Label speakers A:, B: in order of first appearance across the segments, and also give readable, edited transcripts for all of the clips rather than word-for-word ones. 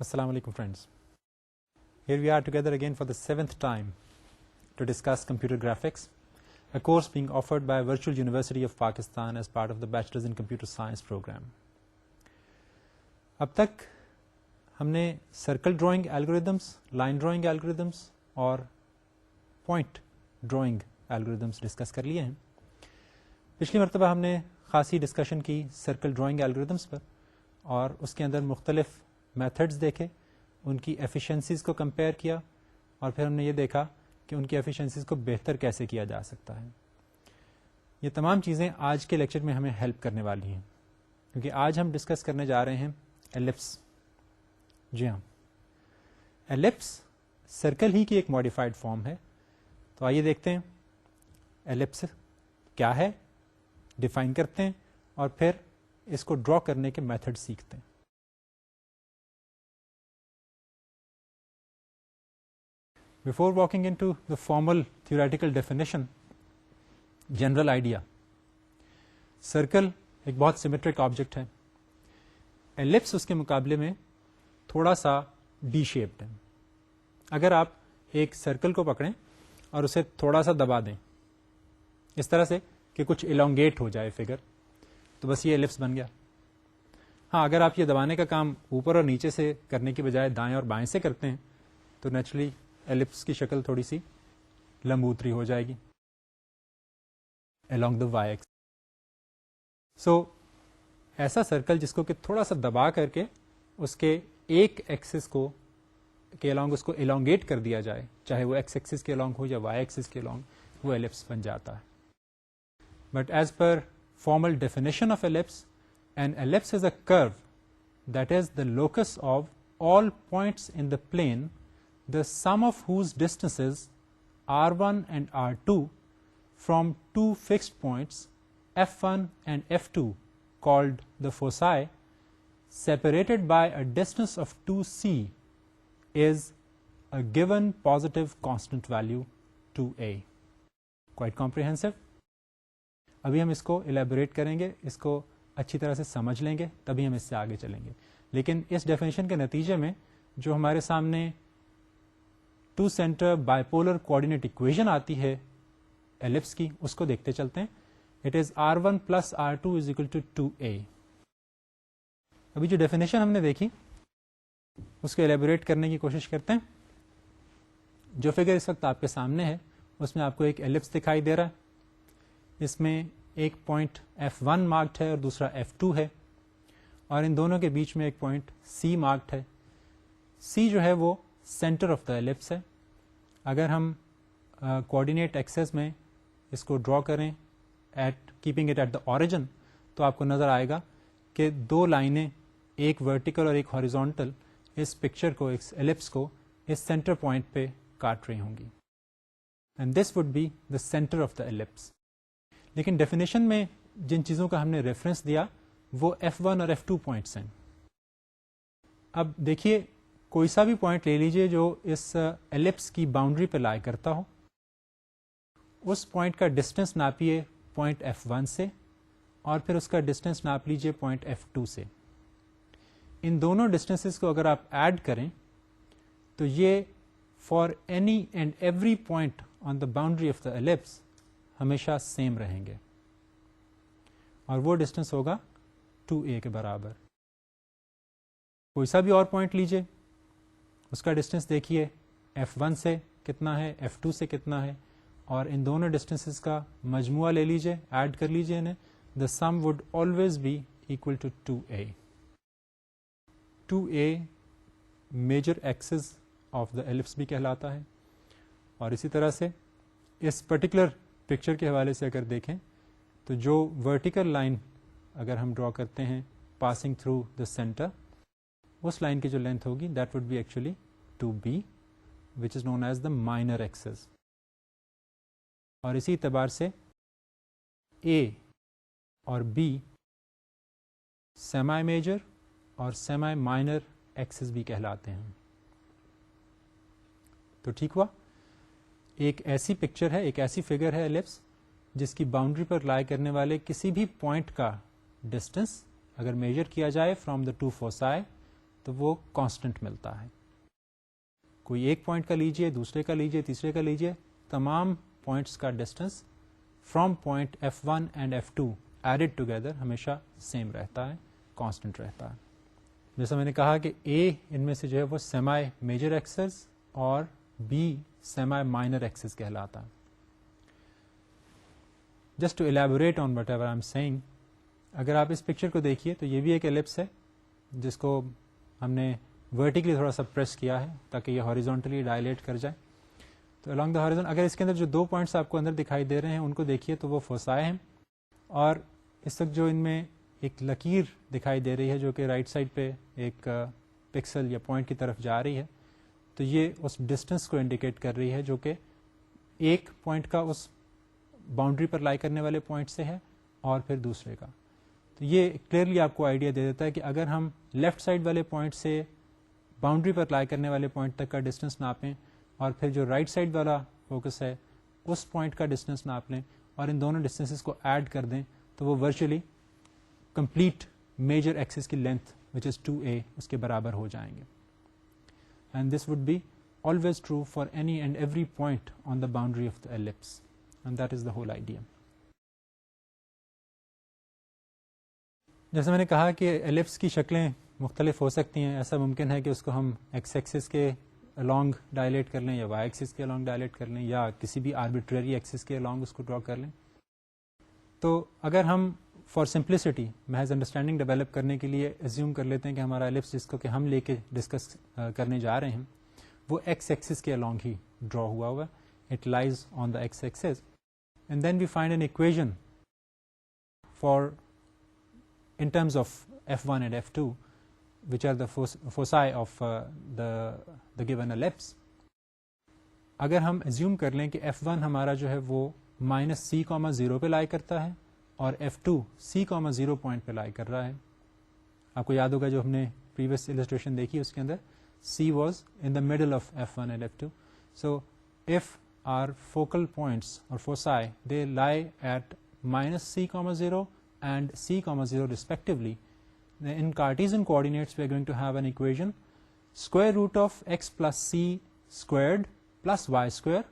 A: Assalamu alaikum friends. Here we are together again for the 7th time to discuss computer graphics, a course being offered by Virtual University of Pakistan as part of the Bachelor's in Computer Science program. اب تک ہم نے circle drawing algorithms, line drawing algorithms اور point drawing algorithms discuss کر لیے ہیں. پچھلی مرتبہ ہم نے خاصی ڈسکشن کی سرکل ڈرائنگ الگوریدمس پر اور اس کے اندر مختلف میتھڈز دیکھے، ان کی ایفیشنسیز کو کمپیئر کیا اور پھر ہم نے یہ دیکھا کہ ان کی ایفیشنسیز کو بہتر کیسے کیا جا سکتا ہے. یہ تمام چیزیں آج کے لیکچر میں ہمیں ہیلپ کرنے والی ہیں کیونکہ آج ہم ڈسکس کرنے جا رہے ہیں ایلپس. جی ہاں، ایلپس سرکل ہی کی ایک ماڈیفائڈ فارم ہے. تو آئیے دیکھتے ہیں ایلپس کیا ہے، ڈیفائن کرتے ہیں اور پھر اس کو ڈرا کرنے کے میتھڈ سیکھتے ہیں. Before walking into the formal theoretical definition, general idea. Circle ایک بہت سیمیٹرک آبجیکٹ ہے. ایلپس اس کے مقابلے میں تھوڑا سا ڈی شیپڈ ہے. اگر آپ ایک سرکل کو پکڑیں اور اسے تھوڑا سا دبا دیں اس طرح سے کہ کچھ elongate ہو جائے فگر، تو بس یہ ایلپس بن گیا. ہاں، اگر آپ یہ دبانے کا کام اوپر اور نیچے سے کرنے کی بجائے دائیں اور بائیں سے کرتے ہیں تو نیچرلی ایلپس کی شکل تھوڑی سی لمبوتری ہو جائے گی along the y axis. سو ایسا سرکل جس کو کہ تھوڑا سا دبا کر کے اس کے ایک ایکسس کو کے along اس کو elongate کر دیا جائے، چاہے وہ ایکس ایکسس کے along ہو یا وائی ایکسس کے along، وہ ایلپس بن جاتا ہے. But as per formal definition of ellipse, an ellipse is a curve that is the locus of all points in the plane, the sum of whose distances r1 and r2 from two fixed points f1 and f2 called the foci separated by a distance of 2c is a given positive constant value 2a. Quite comprehensive. ابھی ہم اس کو elaborate کریں گے، اس کو اچھی طرح سے سمجھ لیں گے، تبھی ہم اس سے آگے چلیں گے. لیکن اس ڈیفینیشن کے نتیجے میں جو ہمارے سامنے two centre bipolar coordinate equation آتی ہے ایلپس کی، اس کو دیکھتے چلتے ہیں. It is r1 plus r2 is equal to 2a. ابھی جو ڈیفینیشن ہم نے دیکھی اس کو الیبوریٹ کرنے کی کوشش کرتے ہیں. جو فگر اس وقت آپ کے سامنے ہے اس میں آپ کو ایک ایلپس دکھائی دے رہا ہے. اس میں ایک پوائنٹ f1 مارکڈ ہے اور دوسرا f2 ہے، اور ان دونوں کے بیچ میں ایک پوائنٹ c مارکڈ ہے. c جو ہے وہ سینٹر آف دا ایلپس ہے. اگر ہم کوآرڈینیٹ ایکسس میں اس کو ڈرا کریں at keeping it at the origin تو آپ کو نظر آئے گا کہ دو لائنیں، ایک ورٹیکل اور ایک ہاریزونٹل، اس پکچر کو، اس ایلپس کو اس سینٹر پوائنٹ پہ کاٹ رہی ہوں گی. And this would be the centre of the ellipse. لیکن ڈیفینیشن میں جن چیزوں کا ہم نے ریفرنس دیا وہ f1 اور f2 پوائنٹس ہیں. اب دیکھیے کوئی سا بھی پوائنٹ لے لیجئے جو اس ایلپس کی باؤنڈری پہ لائے کرتا ہو، اس پوائنٹ کا ڈسٹینس ناپیے پوائنٹ f1 سے اور پھر اس کا ڈسٹینس ناپ لیجئے پوائنٹ f2 سے. ان دونوں ڈسٹینسز کو اگر آپ ایڈ کریں تو یہ for any and every point on the boundary of the ellipse ہمیشہ سیم رہیں گے، اور وہ ڈسٹینس ہوگا 2a کے برابر. کوئی سا بھی اور پوائنٹ لیجئے، اس کا ڈسٹینس دیکھیے f1 سے کتنا ہے، f2 سے کتنا ہے، اور ان دونوں ڈسٹینسز کا مجموعہ لے لیجئے، ایڈ کر لیجئے انہیں. the sum would always be equal to 2a. 2a major axis of the ellipse بھی کہلاتا ہے. اور اسی طرح سے اس پرٹیکولر پکچر کے حوالے سے اگر دیکھیں تو جو ورٹیکل لائن اگر ہم ڈرا کرتے ہیں پاسنگ تھرو دا سینٹر، اس لائن کی جو لینتھ ہوگی that would be actually 2b which is known as the minor axis. اور اسی اعتبار سے a اور b سیمی میجر اور سیمی مائنر ایکسس بھی کہلاتے ہیں. تو ٹھیک ہوا، ایک ایسی پکچر ہے، ایک ایسی فگر ہے ایلپس جس کی باؤنڈری پر لائے کرنے والے کسی بھی پوائنٹ کا ڈسٹینس اگر میجر کیا جائے فرام دا ٹو فوسائی تو وہ کانسٹنٹ ملتا ہے. کوئی ایک پوائنٹ کا لیجئے, دوسرے کا لیجئے, تیسرے کا لیجئے, تمام پوائنٹس کا distance from point F1 and F2 added together ہمیشہ سیم رہتا ہے, کانسٹنٹ رہتا ہے. جیسا میں نے کہا کہ A ان میں سے جو ہے وہ سیمی میجر ایکسس اور B سیمی مائنر ایکسس کہلاتا ہے. Just to elaborate on whatever I am seeing, اگر آپ اس پکچر کو دیکھیے تو یہ بھی ایک ایلپس ہے جس کو ہم نے ورٹیکلی تھوڑا سا پریس کیا ہے تاکہ یہ ہاریزونٹلی ڈائلیٹ کر جائے. تو along دا ہاریزون اگر اس کے اندر جو 2 پوائنٹس آپ کو اندر دکھائی دے رہے ہیں ان کو دیکھیے تو وہ فوسائے ہیں, اور اس وقت جو ان میں ایک لکیر دکھائی دے رہی ہے جو کہ رائٹ سائڈ پہ ایک پکسل یا پوائنٹ کی طرف جا رہی ہے, تو یہ اس ڈسٹینس کو انڈیکیٹ کر رہی ہے جو کہ ایک پوائنٹ کا اس باؤنڈری پر لائی کرنے والے پوائنٹ سے ہے اور پھر دوسرے کا. تو یہ کلیئرلی آپ کو آئیڈیا دے دیتا ہے کہ اگر ہم لیفٹ سائڈ والے پوائنٹ سے باؤنڈری پر لائی کرنے والے پوائنٹ تک کا ڈسٹینس ناپیں اور پھر جو رائٹ سائڈ والا فوکس ہے اس پوائنٹ کا ڈسٹینس ناپ لیں اور ان دونوں ڈسٹینسز کو ایڈ کر دیں تو وہ ورچولی کمپلیٹ میجر ایکسس کی لینتھ وچ از 2a اس کے برابر ہو جائیں گے. And this would be always true for any and every point on the boundary of the ellipse, and that is the whole idea. جیسے میں نے کہا کہ ایلپس کی شکلیں مختلف ہو سکتی ہیں. ایسا ممکن ہے کہ اس کو ہم ایکس ایکسس کے along ڈائلیٹ کر لیں یا وائی ایکسس کے along ڈائلیٹ کر لیں یا کسی بھی آربیٹریری ایکسس کے along اس کو ڈرا کر لیں. تو اگر ہم فار سمپلسٹی محض انڈرسٹینڈنگ ڈیولپ کرنے کے لیے ایزیوم کر لیتے ہیں کہ ہمارا ایلپس جس کو کہ ہم لے کے ڈسکس کرنے جا رہے ہیں وہ ایکس ایکسس کے along ہی ڈرا ہوا ہوا, it lies on the X axis, and then we find an equation for in terms of F1 and F2 which are the foci of the given ellipse. اگر ہم assume کر لیں کہ F1 ہمارا جو ہے وہ -c,0 پہ لائی کرتا ہے اور F2 c,0 پوائنٹ پہ لائی کر رہا ہے. آپ کو یاد ہوگا جو ہم نے previous illustration دیکھی اس کے اندر c was in the middle of F1 and F2. So if our focal points or foci they lie at -c,0 and c,0 respectively, then in Cartesian coordinates we are going to have an equation square root of x plus c squared plus y square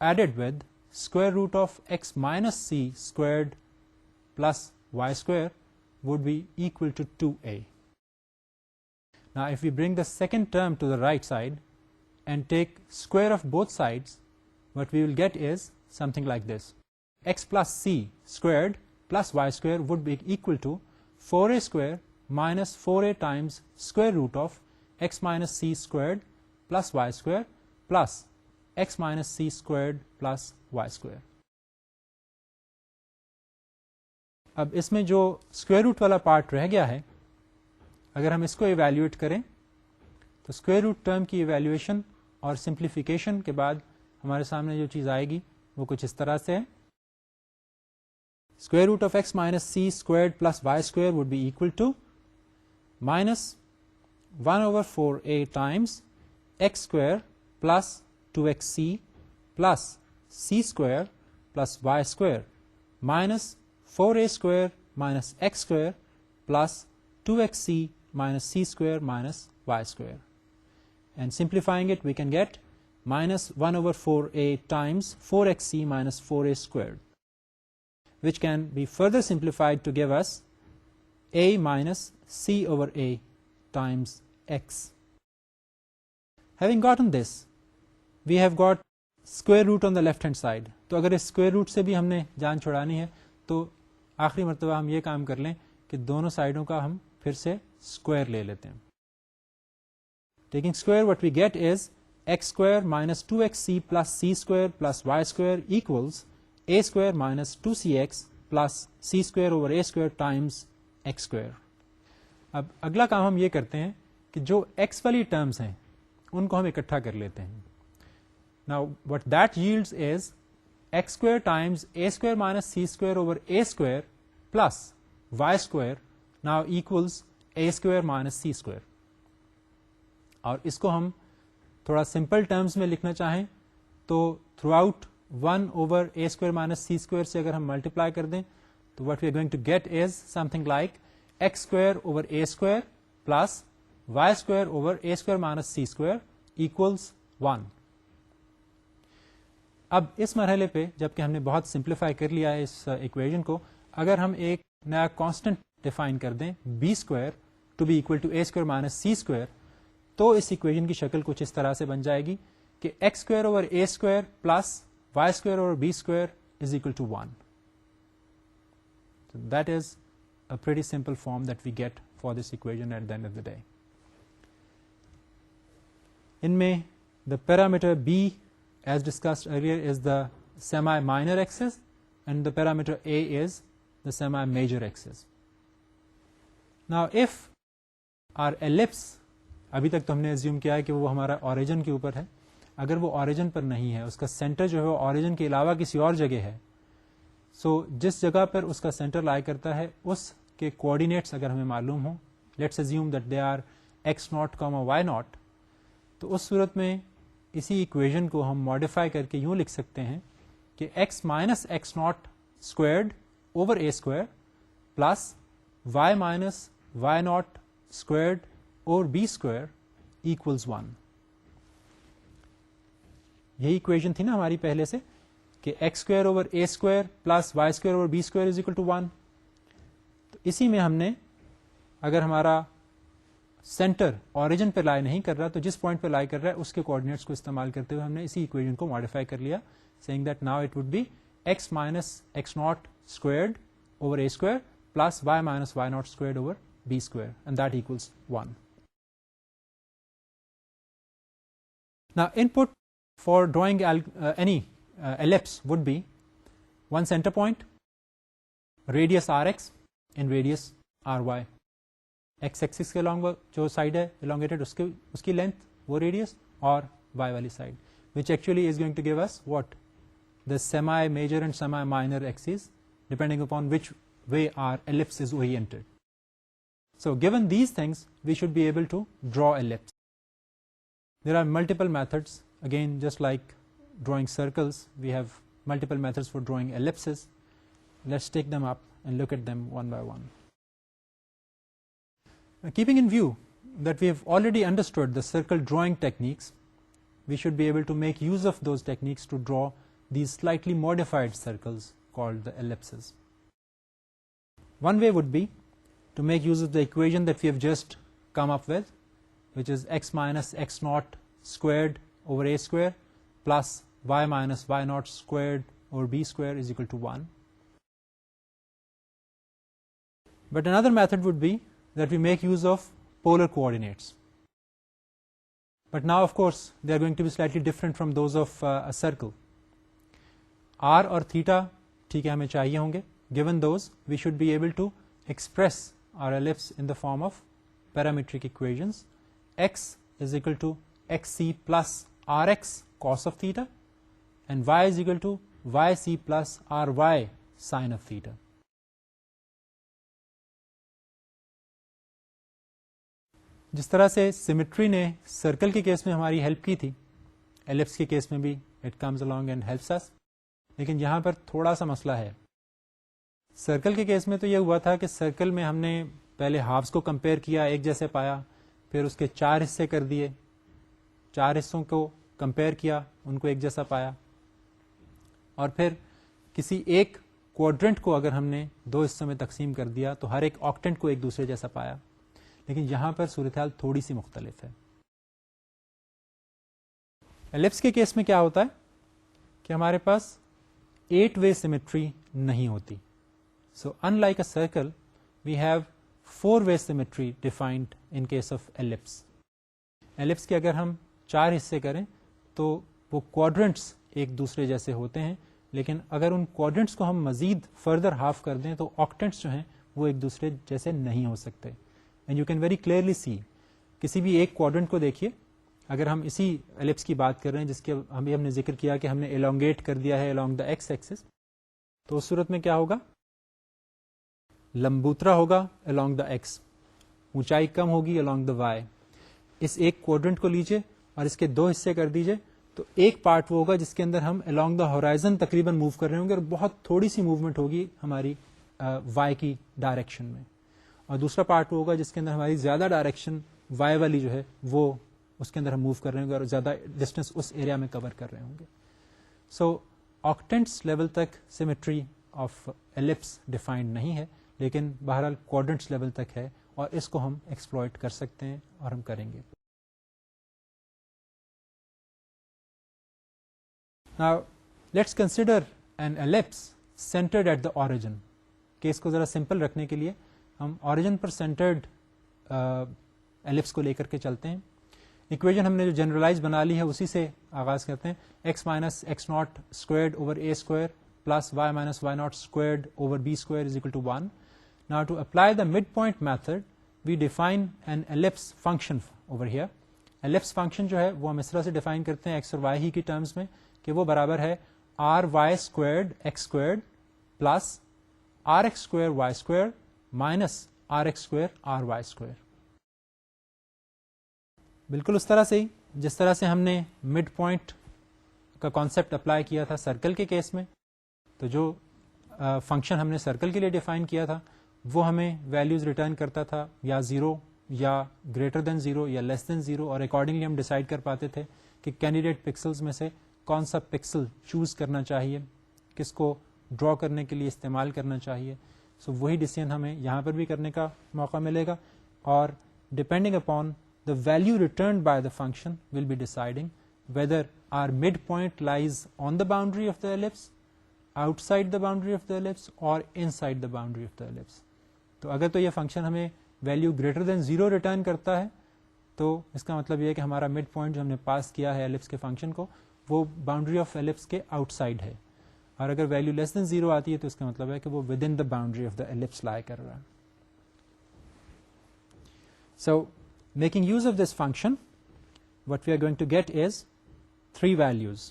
A: added with square root of x minus c squared plus y square would be equal to 2a. Now if we bring the second term to the right side and take square of both sides, what we will get is something like this: x plus c squared plus y square would be equal to 4a square minus 4a times square root of x minus c squared plus y square plus x minus c squared plus y square. اب اس میں جو square root والا part رہ گیا ہے اگر ہم اس کو ایویلیویٹ کریں تو اسکوائر روٹ ٹرم کی ایویلیویشن اور سمپلیفیکیشن کے بعد ہمارے سامنے جو چیز آئے گی وہ کچھ اس طرح سے ہے. Square root of x minus c squared plus y square would be equal to minus 1 over 4a times x square plus 2xc plus c square plus y square minus 4a square minus x square plus 2xc minus c square minus y square. And simplifying it we can get minus 1 over 4a times 4xc minus 4a squared, which can be further simplified to give us a minus c over a times x. Having gotten this, we have got square root on the left hand side. تو اگر اس square root سے بھی ہم نے جان چھڑانی ہے تو آخری مرتبہ ہم یہ کام کر لیں کہ دونوں سائڈوں کا ہم پھر سے square لے لیتے ہیں. Taking square, what we get is x square minus 2xc plus c square plus y square equals a square minus 2cx plus c square over a square times x square. اب اگلا کام ہم یہ کرتے ہیں کہ جو x والی terms ہیں ان کو ہم اکٹھا کر لیتے ہیں. Now what that yields is x square times a square minus c square over a square plus y square now equals a square minus c square. اور اس کو ہم تھوڑا سمپل ٹرمز میں لکھنا چاہیں تو through out 1 over a square minus c square سے اگر ہم ملٹیپلائی کر دیں تو what we are going to get is something like x square over a square plus y square over a square minus c square equals 1. اب اس مرحلے پہ جبکہ ہم نے بہت سمپلیفائی کر لیا ہے اس ایکویژن کو, اگر ہم ایک نیا کانسٹنٹ ڈیفائن کر دیں b square to be equal to a square minus c square, تو اس ایکویژن کی شکل کچھ اس طرح سے بن جائے گی کہ x square over a square plus y square over b square is equal to 1. That is a pretty simple form that we get for this equation at the end of the day. ان میں the parameter b as discussed earlier is the semi-minor axis and the parameter a is the semi-major axis. Now if our ellipse, ابھی تک تو ہم نے assume کیا ہے کہ وہ ہمارا origin کے اوپر ہے, اگر وہ origin پر نہیں ہے, اس کا center جو ہے وہ origin کے علاوہ کسی اور جگہ ہے, سو جس جگہ پر اس کا center لائی کرتا ہے اس کے coordinates اگر ہمیں معلوم ہوں, let's assume that they are x0, y0, تو اس صورت میں اسی ایکویژن کو ہم ماڈیفائی کر کے یوں لکھ سکتے ہیں کہ x minus x not squared over a square plus y minus y not squared over b square equals 1. یہی ایکویژن تھی نا ہماری پہلے سے کہ x square over a square plus y square over b square is equal to 1. تو اسی میں ہم نے اگر ہمارا سینٹر اوریجن پہ لائی نہیں کر رہا تو جس پوائنٹ پہ لائی کر رہا ہے اس کے کوآرڈینیٹس کو استعمال کرتے ہوئے ہم نے اسی ایکویژن کو ماڈیفائی کر لیا, seeing that now it would be x minus x not squared over a square plus y minus y not squared over b square and that equals 1. Now input for drawing any ellipse would be one center point, radius rx and radius ry. X axis کے along جو side ہے elongated اس کی length وہ radius, اور y والی side which actually is going to give us what? The semi major and semi minor axes depending upon which way our ellipse is oriented. So given these things we should be able to draw ellipse. There are multiple methods, again just like drawing circles we have multiple methods for drawing ellipses. Let's take them up and look at them one by one. Keeping in view that we have already understood the circle drawing techniques, we should be able to make use of those techniques to draw these slightly modified circles called the ellipses. One way would be to make use of the equation that we have just come up with, which is x minus x naught squared over a square plus y minus y naught squared over b square is equal to 1. But another method would be that we make use of polar coordinates. But now of course they are going to be slightly different from those of a circle. R اور theta ٹھیک ہے ہمیں چاہیے ہوں گے. Given those we should be able to express our ellipse in the form of parametric equations. X is equal to xc plus rx cos of theta and y is equal to yc plus ry sin of theta. جس طرح سے symmetry نے circle کے case میں ہماری help کی تھی, ellipse کے کیس میں بھی it comes along and helps us. لیکن یہاں پر تھوڑا سا مسئلہ ہے. سرکل کے کیس میں تو یہ ہوا تھا کہ سرکل میں ہم نے پہلے ہافس کو کمپیئر کیا, ایک جیسے پایا, پھر اس کے 4 حصے کر دیے, 4 حصوں کو کمپیئر کیا, ان کو ایک جیسا پایا, اور پھر کسی ایک کوڈرنٹ کو اگر ہم نے 2 حصوں میں تقسیم کر دیا تو ہر ایک آکٹنٹ کو ایک دوسرے جیسا پایا. لیکن یہاں پر صورتحال تھوڑی سی مختلف ہے. ایلپس کے کیس میں کیا ہوتا ہے کہ ہمارے پاس 8 way سیمیٹری نہیں ہوتی. So in like a circle we have 4 way symmetry defined in case of ellipse. Ellipse کے اگر ہم 4 حصے کریں تو وہ کوڈرنٹس ایک دوسرے جیسے ہوتے ہیں, لیکن اگر ان کوڈرنٹس کو ہم مزید فردر ہاف کر دیں تو آکٹنٹس جو ہیں وہ ایک دوسرے جیسے نہیں ہو سکتے. And you can very clearly see, کسی بھی ایک کوڈرنٹ کو دیکھیے, اگر ہم اسی ایلپس کی بات کر رہے ہیں جس کے ہم نے ذکر کیا کہ ہم نے elongate کر دیا ہے along the x axis, تو اس صورت میں کیا ہوگا, لمبوترا ہوگا along the x, اونچائی کم ہوگی along the y. اس ایک کوڈرنٹ کو لیجئے اور اس کے 2 حصے کر دیجئے, تو ایک پارٹ وہ ہوگا جس کے اندر ہم along the horizon تقریباً موو کر رہے ہوں گے اور بہت تھوڑی سی موومنٹ ہوگی ہماری y کی ڈائریکشن میں, اور دوسرا پارٹ وہ ہوگا جس کے اندر ہماری زیادہ ڈائریکشن y والی جو ہے وہ اس کے اندر ہم موو کر رہے ہوں گے اور زیادہ ڈسٹینس اس ایریا میں کور کر رہے ہوں گے. سو آکٹینٹس لیول تک سیمیٹری آف ایلپس ڈیفائنڈ نہیں ہے, لیکن بہرحال کوارڈنٹس لیول تک ہے, اور اس کو ہم ایکسپلوئٹ کر سکتے ہیں اور ہم کریں گے. Now let's consider an ellipse centered at the origin. Case کو ذرا سمپل رکھنے کے لیے ہم اوریجن پر سینٹرڈ ایلپس کو لے کر کے چلتے ہیں. اکویژن ہم نے جو جنرلائز بنا لی ہے اسی سے آغاز کرتے ہیں. X minus x not squared over a square plus y minus y not squared over b square is equal to 1. Now to apply the midpoint method we define an ellipse function over here. ellipse function جو ہے وہ ہم اس طرح سے define کرتے ہیں x اور why he کی ٹرمز میں کہ وہ برابر ہے r y squared x squared plus r x square y square minus r x square r y square. بالکل اس طرح سے ہی جس طرح سے ہم نے مڈ پوائنٹ کا کانسیپٹ اپلائی کیا تھا سرکل کے کیس میں, تو جو فنکشن ہم نے سرکل کے لیے ڈیفائن کیا تھا وہ ہمیں ویلیوز ریٹرن کرتا تھا یا 0 یا گریٹر دین 0 یا لیس دین 0, اور اکارڈنگلی ہم ڈیسائیڈ کر پاتے تھے کہ کینڈیڈیٹ پکسلز میں سے کون سا پکسل چوز کرنا چاہیے, کس کو ڈرا کرنے کے لیے استعمال کرنا چاہیے. سو وہی ڈیسیژن ہمیں یہاں پر بھی کرنے کا موقع ملے گا, اور depending upon the value returned by the function will be deciding whether our midpoint lies on the boundary of the ellipse, outside the boundary of the ellipse, or inside the boundary of the ellipse. تو اگر تو یہ function ہمیں value greater than 0 return کرتا ہے تو اس کا مطلب یہ ہے کہ ہمارا مڈ پوائنٹ جو ہم نے پاس کیا ہے ایلپس کے فنکشن کو وہ باؤنڈری آف ایلپس کے آؤٹ سائڈ ہے, اور اگر ویلیو لیس دین 0 آتی ہے تو اس کا مطلب ہے کہ وہ within the boundary of the ellipse lie کر رہا ہے. سو making use of this function, what we are going to get is 3 values.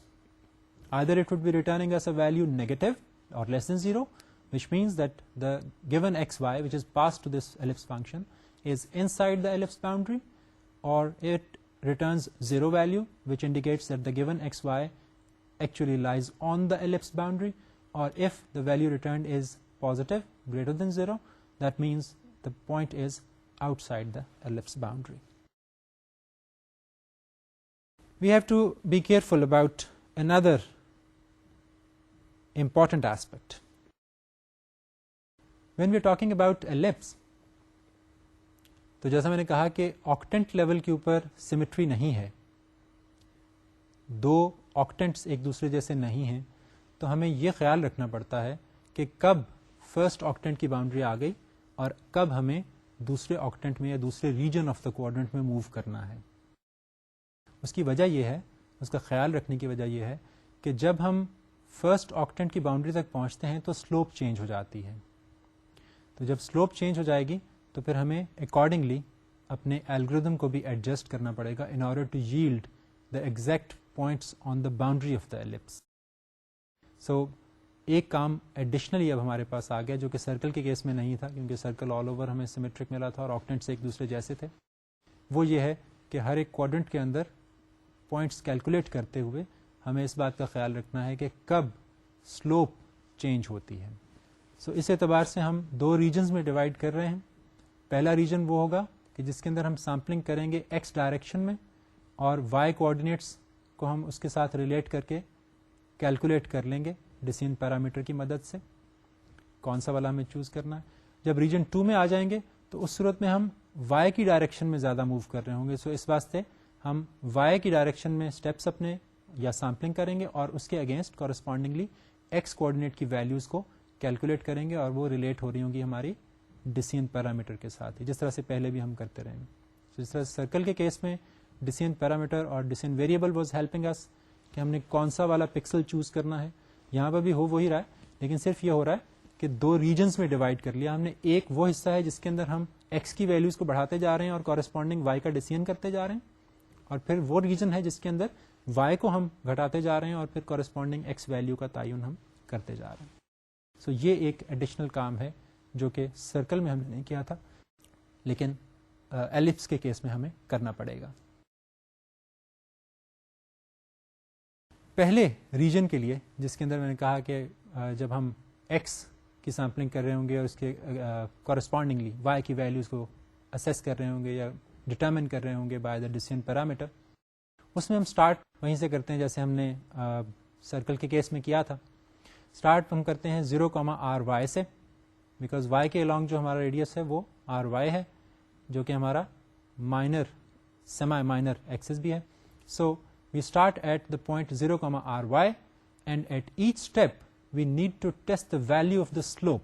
A: Either it would be returning us a value negative or less than 0, which means that the given xy which is passed to this ellipse function is inside the ellipse boundary, or it returns 0 value which indicates that the given xy actually lies on the ellipse boundary, or if the value returned is positive greater than 0, that means the point is outside the ellipse boundary. We have to be careful about another important aspect. When we are talking about ellipse, تو جیسا میں نے کہا کہ octant level کے اوپر symmetry نہیں ہے, دو آکٹینٹس ایک دوسرے جیسے نہیں ہیں, تو ہمیں یہ خیال رکھنا پڑتا ہے کہ کب فرسٹ آکٹینٹ کی باؤنڈری آ گئی اور کب ہمیں دوسرے آکٹینٹ میں یا دوسرے ریجن آف دا کوارڈنٹ میں موو کرنا ہے. اس کی وجہ یہ ہے, اس کا خیال رکھنے کی وجہ یہ ہے کہ جب ہم فرسٹ آکٹینٹ کی باؤنڈری تک پہنچتے ہیں تو سلوپ چینج ہو جاتی ہے. تو جب سلوپ چینج ہو جائے گی تو پھر ہمیں اکارڈنگلی اپنے الگوریدم کو بھی ایڈجسٹ کرنا پڑے گا in order to yield the exact points on the boundary of the ellipse. So ایک کام ایڈیشنلی اب ہمارے پاس آ گیا جو کہ سرکل کے کیس میں نہیں تھا, کیونکہ سرکل آل اوور ہمیں سیمیٹرک ملا تھا اور آکٹینٹس ایک دوسرے جیسے تھے. وہ یہ ہے کہ ہر ایک کوارڈنٹ کے اندر پوائنٹس کیلکولیٹ کرتے ہوئے ہمیں اس بات کا خیال رکھنا ہے کہ کب سلوپ چینج ہوتی ہے. سو اس اعتبار سے ہم 2 ریجنز میں ڈیوائڈ کر رہے ہیں. پہلا ریجن وہ ہوگا کہ جس کے اندر ہم سیمپلنگ کریں گے ایکس ڈائریکشن میں, اور وائی کوآرڈینیٹس کو ہم اس کے ساتھ ریلیٹ کر کے کیلکولیٹ کر لیں گے ڈیسین پیرامیٹر کی مدد سے, کون سا والا ہمیں چوز کرنا ہے. جب ریجن 2 میں آ جائیں گے تو اس صورت میں ہم وائی کی ڈائریکشن میں زیادہ موو کر رہے ہوں گے. سو اس واسطے ہم وائی کی ڈائریکشن میں اسٹیپس اپنے یا سیمپلنگ کریں گے اور اس کے اگینسٹ کورسپونڈنگلی ایکس کوآرڈینیٹ کی ویلیوز کو کیلکولیٹ کریں گے, اور وہ ریلیٹ ہو رہی ہوں گی ہماری ڈیسین پیرامیٹر کے ساتھ ہی, جس طرح سے پہلے بھی ہم کرتے رہے ہیں. جس طرح سرکل کے کیس میں ڈیسین پیرامیٹر اور ڈیسین ویریبل واز ہیلپنگ اس کہ ہم نے کون سا والا پکسل چوز کرنا ہے. یہاں پر بھی ہو وہی رہا ہے, لیکن صرف یہ ہو رہا ہے کہ 2 ریجنز میں ڈیوائڈ کر لیا ہم نے. ایک وہ حصہ ہے جس کے اندر ہم ایکس کی ویلیوز کو بڑھاتے جا رہے ہیں اور کورسپونڈنگ وائی کا ڈیسین کرتے جا رہے ہیں, اور پھر وہ ریجن ہے جس کے اندر وائی کو ہم گھٹاتے جا رہے ہیں اور پھر کورسپونڈنگ ایکس ویلیو کا تعین ہم کرتے جا رہے ہیں. سو یہ ایک ایڈیشنل کام ہے جو کہ سرکل میں ہم نے نہیں کیا تھا, لیکن ایلپس کے کیس میں ہمیں کرنا پڑے گا. پہلے ریجن کے لیے جس کے اندر میں نے کہا کہ جب ہم ایکس کی سیمپلنگ کر رہے ہوں گے اور اس کے کورسپونڈنگلی وائی کی ویلیوز کو اسیس کر رہے ہوں گے یا ڈٹرمن کر رہے ہوں گے بائی دا ڈیسیژن پیرامیٹر. اس میں ہم اسٹارٹ وہیں سے کرتے ہیں جیسے ہم نے سرکل کے کیس میں کیا تھا. اسٹارٹ ہم کرتے ہیں 0,ry سے, بیکاز y کے along جو ہمارا ریڈیس ہے وہ ry ہے, جو کہ ہمارا مائنر سیمی مائنر ایکسس بھی ہے. So we start at the point 0,ry and at each step we need to test the value of the slope,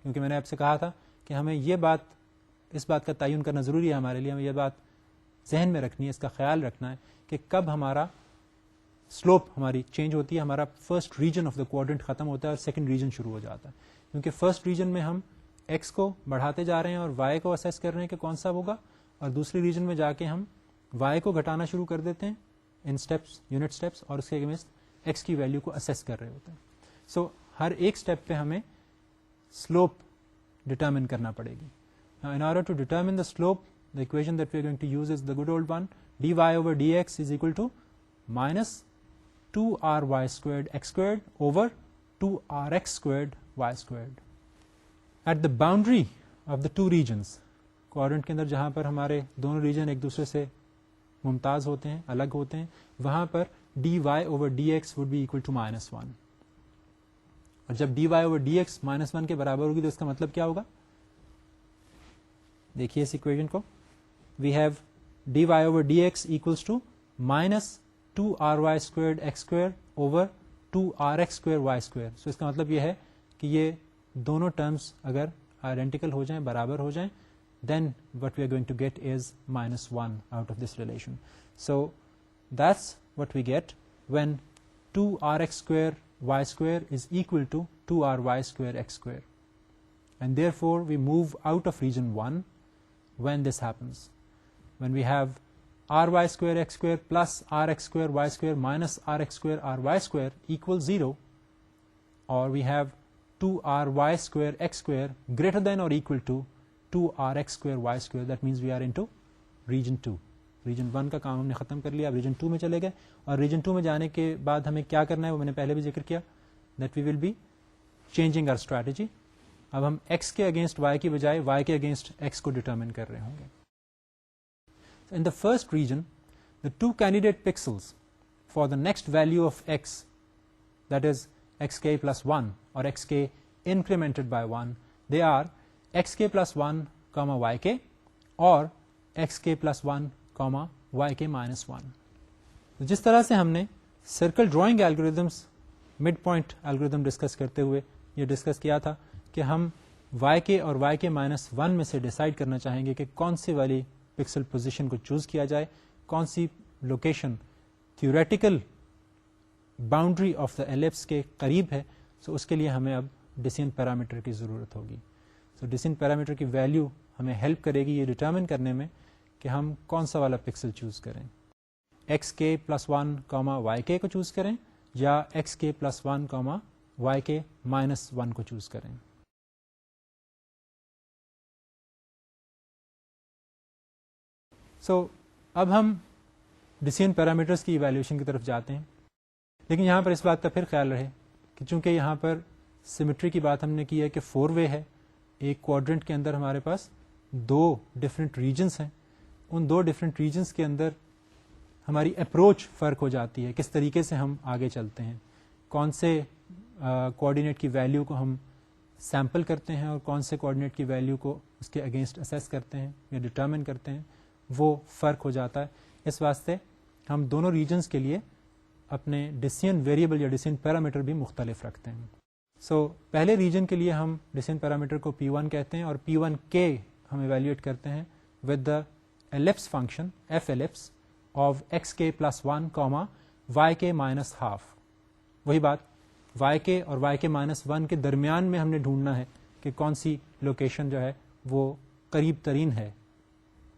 A: کیونکہ میں نے آپ سے کہا تھا کہ ہمیں اس بات کا تعین کرنا ضروری ہے ہمارے لیے, ہمیں یہ بات ذہن میں رکھنی ہے, اس کا خیال رکھنا ہے کہ کب ہمارا سلوپ ہماری چینج ہوتی ہے, ہمارا فرسٹ ریجن آف دا کوارڈرنٹ ختم ہوتا ہے اور سیکنڈ ریجن شروع ہو جاتا ہے. کیونکہ فرسٹ ریجن میں ہم ایکس کو بڑھاتے جا رہے ہیں اور وائی کو اسیس کر رہے ہیں کہ کون سا ہوگا, اور دوسری ریجن میں جا کے ہم وائی کو گھٹانا شروع کر دیتے ہیں ان اسٹیپس, یونٹ اسٹیپس, اور اس کے اگینسٹ ایکس کی ویلو کو اسیس کر رہے ہوتے ہیں. سو ہر ایک اسٹیپ پہ ہمیں سلوپ ڈٹرمن کرنا پڑے گی. In order to determine the slope, the equation that we are going to use is the good old one, dy over dx is equal to minus 2ry squared x squared over 2rx squared y squared. At the boundary of the two regions, کوارڈرنٹ کے اندر جہاں پر ہمارے دونوں region ایک دوسرے سے ممتاز ہوتے ہیں, الگ ہوتے ہیں, وہاں پر dy over dx would be equal to -1. اور جب dy over dx -1 کے برابر ہوگی تو اس کا مطلب کیا ہوگا؟ دیکھیے اس اکویژن کو, we have dy over dx equals to minus 2ry squared x squared over 2rx squared y squared. سو اس کا مطلب یہ ہے کہ یہ دونوں ٹرمز اگر آئیڈینٹیکل ہو جائیں, برابر ہو جائیں, then what we are going to get is -1 out of this relation. So that's what we get when 2rx square y square is equal to 2ry square x square. And therefore we move out of region 1 when this happens. When we have ry square x square plus rx square y square minus rx square ry square equals 0, or we have 2ry square x square greater than or equal to 2rx square y square, that means we are into region 2. Region 1 کا کام ہم نے ختم کر لیا, اب region 2 میں چلے گئے, اور ریجن 2 میں جانے کے بعد ہمیں کیا کرنا ہے وہ میں نے پہلے بھی ذکر کیا, that we will be changing our strategy. اب ہم ایکس کے اگینسٹ وائی کی بجائے وائی کے اگینسٹ ایکس کو ڈٹرمن کر رہے ہوں گے. In the first region the two candidate pixels for the next value of x, that is x k plus 1 اور x k incremented by 1, they are x k plus 1 comma y k اور x k plus 1 comma y k minus 1. جس طرح سے ہم نے circle drawing algorithms mid point algorithm discuss کرتے ہوئے یہ ڈسکس کیا تھا کہ ہم وائی کے اور وائی کے مائنس 1 میں سے ڈیسائیڈ کرنا چاہیں گے کہ کون سی والی پکسل پوزیشن کو چوز کیا جائے, کون سی location theoretical boundary of the ellipse کے قریب ہے. سو اس کے لیے ہمیں اب ڈیسیژن پیرامیٹر کی ضرورت ہوگی. سو ڈیسیژن پیرامیٹر کی ویلیو ہمیں ہیلپ کرے گی یہ ڈٹرمن کرنے میں کہ ہم کون سا والا پکسل چوز کریں, x k plus 1 comma y کے کو چوز کریں یا x k plus 1 comma y k minus 1 کو چوز کریں. سو اب ہم ڈیسیژن پیرامیٹرز کی ایویلیویشن کی طرف جاتے ہیں, لیکن یہاں پر اس بات کا پھر خیال رہے کہ چونکہ یہاں پر سیمیٹری کی بات ہم نے کی ہے کہ 4 وے ہے, ایک کوارڈرنٹ کے اندر ہمارے پاس 2 ڈفرینٹ ریجنس ہیں, ان 2 ڈفرینٹ ریجنس کے اندر ہماری اپروچ فرق ہو جاتی ہے, کس طریقے سے ہم آگے چلتے ہیں, کون سے کوآرڈینیٹ کی ویلیو کو ہم سیمپل کرتے ہیں اور کون سے کوآرڈینیٹ کی ویلیو کو اس کے اگینسٹ اسیس کرتے ہیں یا ڈٹرمن کرتے ہیں, وہ فرق ہو جاتا ہے. اس واسطے ہم دونوں ریجنس کے لیے اپنے ڈیسیژن ویریبل یا ڈیسیژن پیرامیٹر بھی مختلف رکھتے ہیں. سو پہلے ریجن کے لیے ہم ڈیسیژن پیرامیٹر کو P1 کہتے ہیں اور P1 کے ہم ایویلویٹ کرتے ہیں with the ellipse function f ellipse of x k plus 1 comma y k minus half. وہی بات وائی کے اور وائی کے مائنس 1 کے درمیان میں ہم نے ڈھونڈنا ہے کہ کون سی لوکیشن جو ہے وہ قریب ترین ہے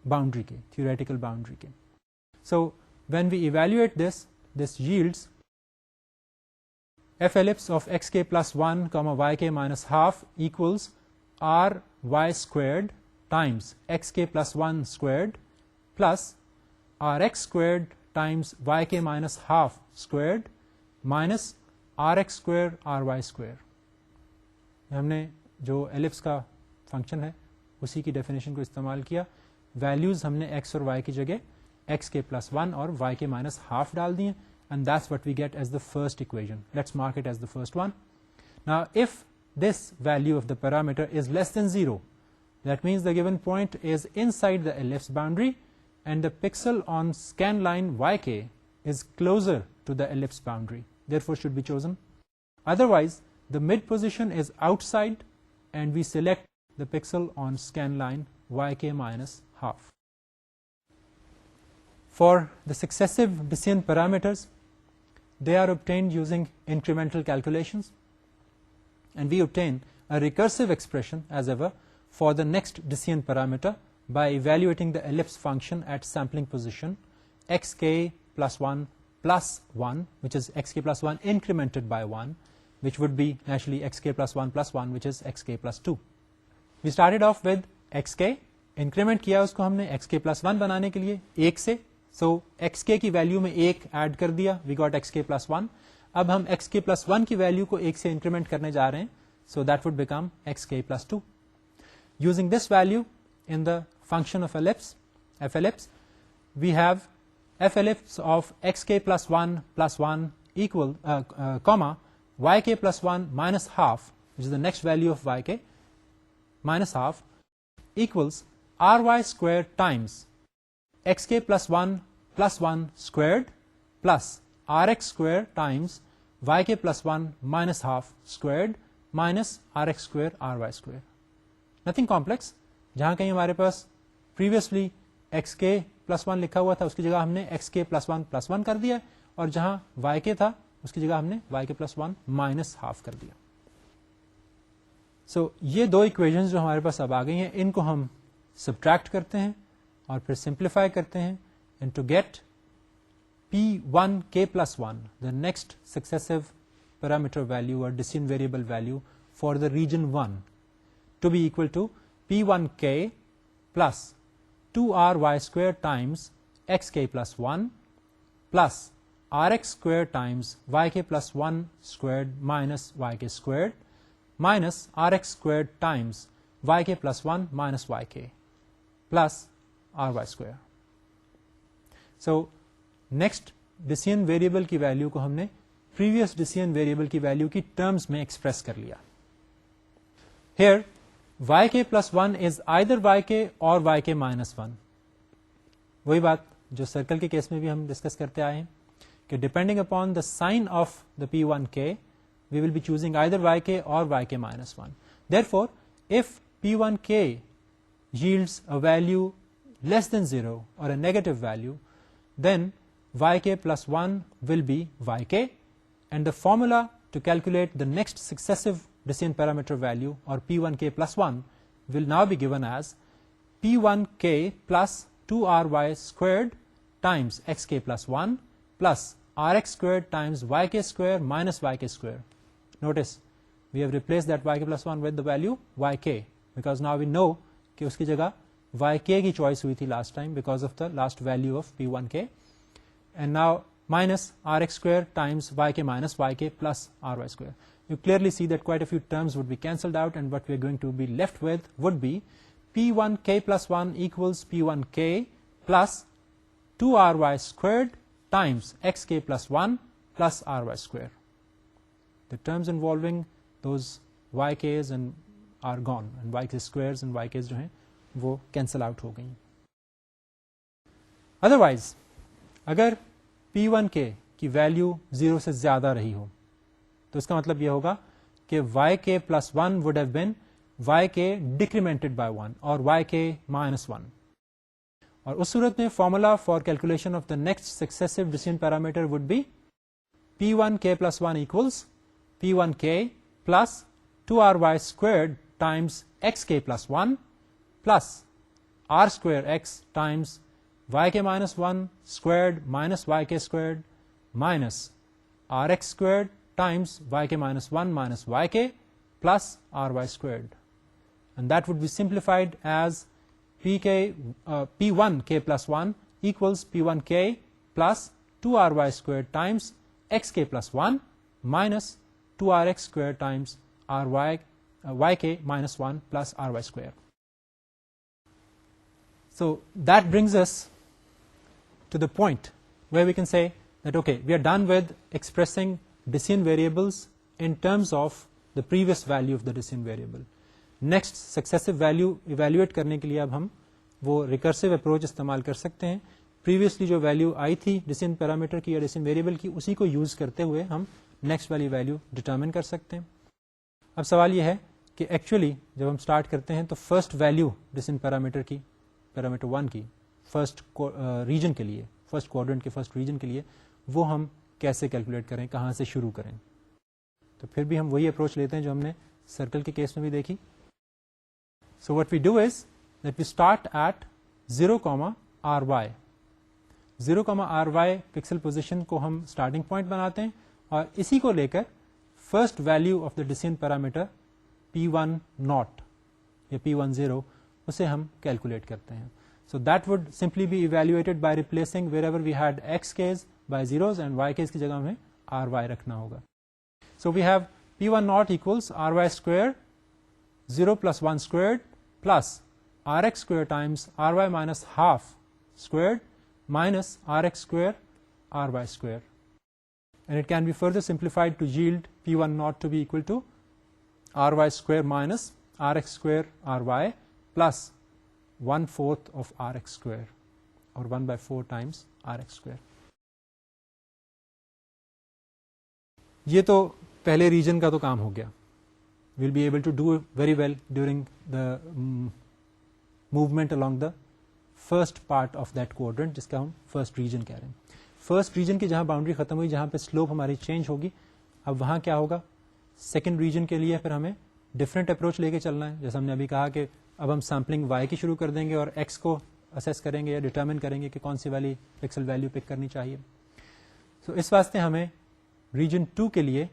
A: باؤنڈری کے, تھیوریٹیکل باؤنڈری کے. So when we evaluate this yields f ellipse of x k plus 1 comma y k minus half equals r y squared times x k plus 1 squared plus r x squared times y k minus half squared minus r x squared r y square. ہم نے جو ellipse کا function ہے اسی کی definition کو استعمال کیا. ویلیوز ہم نے ایکس اور وائی کی جگہ ایکس کے پلس 1 اور وائی کے مائنس ہاف ڈال دیے, and that's what we get as the first equation. Let's mark it as the first one. Now if this value of the parameter is less than 0, that means the given point is inside the ellipse boundary and the pixel on scan line yk is closer to the ellipse boundary, therefore should be chosen. Otherwise the mid position is outside and we select the pixel on scan line yk minus half. For the successive decision parameters, they are obtained using incremental calculations, and we obtain a recursive expression as ever for the next decision parameter by evaluating the ellipse function at sampling position xk plus 1 plus 1, which is xk plus 1 incremented by 1, which would be naturally xk plus 1 plus 1, which is xk plus 2. We started off with xk, increment کیا اس کو ہم نے xk plus 1 بنانے کے لیے 1 سے, so xk کی value میں 1 ایڈ کر دیا, we got xk plus 1. اب ہم xk plus 1 کی ویلیو کو 1 سے انکریمنٹ کرنے جا رہے ہیں, so that would become xk plus 2. Using this value in the function of ellipse, f ellipse, we have f ellipse of xk plus 1 plus 1 equal, comma, yk plus 1 minus half, which is the next value of yk, minus half, equals ry squared times xk plus 1 squared plus rx square times yk plus 1 minus half squared minus rx square ry square. Nothing complex. جہاں کہیں ہمارے پاس previously xk plus 1 لکھا ہوا تھا اس کی جگہ ہم نے xk plus 1 plus 1 کر دیا, اور جہاں yk تھا اس کی جگہ ہم نے yk plus 1 minus half کر دیا. So یہ دو equations جو ہمارے پاس اب آ گئی ہیں, ان کو ہم subtract کرتے ہیں اور پھر simplify کرتے ہیں, and to get p1k plus 1, the next successive parameter value or decision variable value for the region 1, to be equal to p1k plus 2ry square times xk plus 1 plus rx square times yk plus 1 squared minus yk squared minus rx squared times yk plus 1 minus yk plus ry square. So next decision variable کی value کو ہم نے previous decision variable کی value کی terms میں express کر لیا. Hair yk plus 1 is either yk or yk minus 1. وہی بات جو سرکل کے کیس میں بھی ہم ڈسکس کرتے آئے ہیں کہ depending upon the sign of the p1k we will be choosing either yk or yk minus 1. Therefore, if p1k yields a value less than 0 or a negative value, then yk plus 1 will be yk, and the formula to calculate the next successive decision parameter value or p1k plus 1 will now be given as p1k plus 2ry squared times xk plus 1 plus rx squared times yk square minus yk square. Notice we have replaced that yk plus 1 with the value yk because now we know کہ اس کی جگہ yk کی choice ہوئی تھی last time because of the last value of p1k, and now minus rx square times yk minus yk plus ry square. You clearly see that quite a few terms would be cancelled out, and what we are going to be left with would be p1k plus 1 equals p1k plus 2ry squared times xk plus 1 plus ry square. The terms involving those yks and are gone, and yk squares and yks جو ہیں وہ cancel out ہو گئی. Otherwise, اگر p1k کی value 0 سے زیادہ رہی ہو تو اس کا مطلب یہ ہوگا کہ yk plus 1 would have been yk decremented by 1 اور yk minus 1. اور اس صورت میں formula for calculation of the next successive decision parameter would be p1k plus 1 equals p1k plus 2ry squared times xk plus 1 plus r square x times yk minus 1 squared minus yk squared minus rx squared times yk minus 1 minus yk plus ry squared. And that would be simplified as p1k plus 1 equals p1k plus 2ry squared times xk plus 1 minus 2rx squared times yk minus 1 plus ry square. So that brings us to the point where we can say that okay, we are done with expressing decision variables in terms of the previous value of the decision variable. Next successive value evaluate کرنے کے لیے اب ہم وہ recursive approach استعمال کر سکتے ہیں. پریویسلی جو ویلو آئی تھی ڈیسیژن پیرامیٹر کی یا ڈیسیژن ویریبل کی, اسی کو یوز کرتے ہوئے ہم نیکسٹ والی ویلو ڈٹرمن کر سکتے ہیں. اب سوال یہ ہے کہ ایکچولی جب ہم اسٹارٹ کرتے ہیں تو فرسٹ ویلو ڈیسیژن پیرامیٹر کی, پیرامیٹر 1 کی فرسٹ ریجن کے لیے, فرسٹ کوارڈرنٹ کے فرسٹ ریجن کے لیے, وہ ہم کیسے کیلکولیٹ کریں, کہاں سے شروع کریں. تو پھر بھی ہم وہی اپروچ لیتے ہیں جو ہم نے سرکل کے کیس میں بھی دیکھی. So what we do is that we start at 0,ry. 0,ry pixel position کو ہم اسٹارٹنگ پوائنٹ بناتے ہیں اور اسی کو لے کر first value of the decision parameter P10 یا P10 اسے ہم کیلکولیٹ کرتے ہیں. So that would simply be evaluated by replacing wherever we had x k's by zeros and y k's کی جگہ ہمیں ry رکھنا ہوگا. So we have P10 equals ry square 0 plus 1 squared plus rx square times ry minus half squared minus rx square ry square. And it can be further simplified to yield P10 to be equal to ry square minus rx square ry plus 1/4 of rx square or 1/4 times rx square. یہ تو پہلے region کا تو کام ہو گیا. We'll be able to do very well during the movement along the first part of that quadrant جس کا ہم first region کہہ رہے ہیں. فرسٹ ریجن کی جہاں باؤنڈری ختم ہوئی, جہاں پہ سلوپ ہماری چینج ہوگی, اب وہاں کیا ہوگا, سیکنڈ ریجن کے لیے پھر ہمیں ڈفرینٹ اپروچ لے کے چلنا ہے. جیسے ہم نے ابھی کہا کہ اب ہم سیمپلنگ وائی کی شروع کر دیں گے اور ایکس کو اسیس کریں گے یا ڈٹرمن کریں گے کہ کون سی والی پکسل ویلو پک کرنی چاہیے. سو اس واسطے ہمیں ریجن 2 کے لیے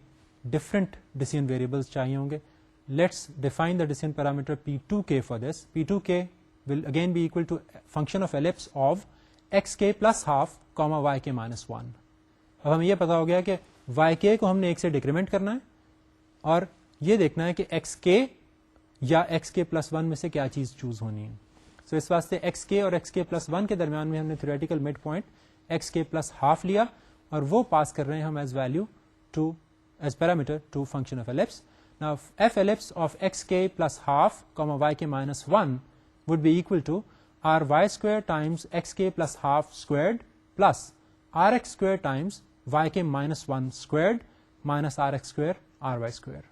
A: ڈفرینٹ ڈیسیژن ویریبلس چاہیے ہوں گے. Let's define the decision parameter P2k for this. P2k will again be equal to function of ellipse of xk plus half yk minus 1. اب ہمیں یہ پتا ہو گیا کہ yk کو ہم نے ایک سے ڈیکریمنٹ کرنا ہے اور یہ دیکھنا ہے کہ xk یا xk plus 1 میں سے کیا چیز چوز ہونی ہے. سو اس واسطے xk اور xk plus 1 کے درمیان میں ہم نے theoretical mid point xk plus half لیا اور وہ پاس کر رہے ہیں ہم as value to as parameter to function of ellipse. Now f ellipse of xk plus half yk minus 1 would be equal to ry square times xk plus half squared plus rx square times yk minus 1 squared minus rx square ry square.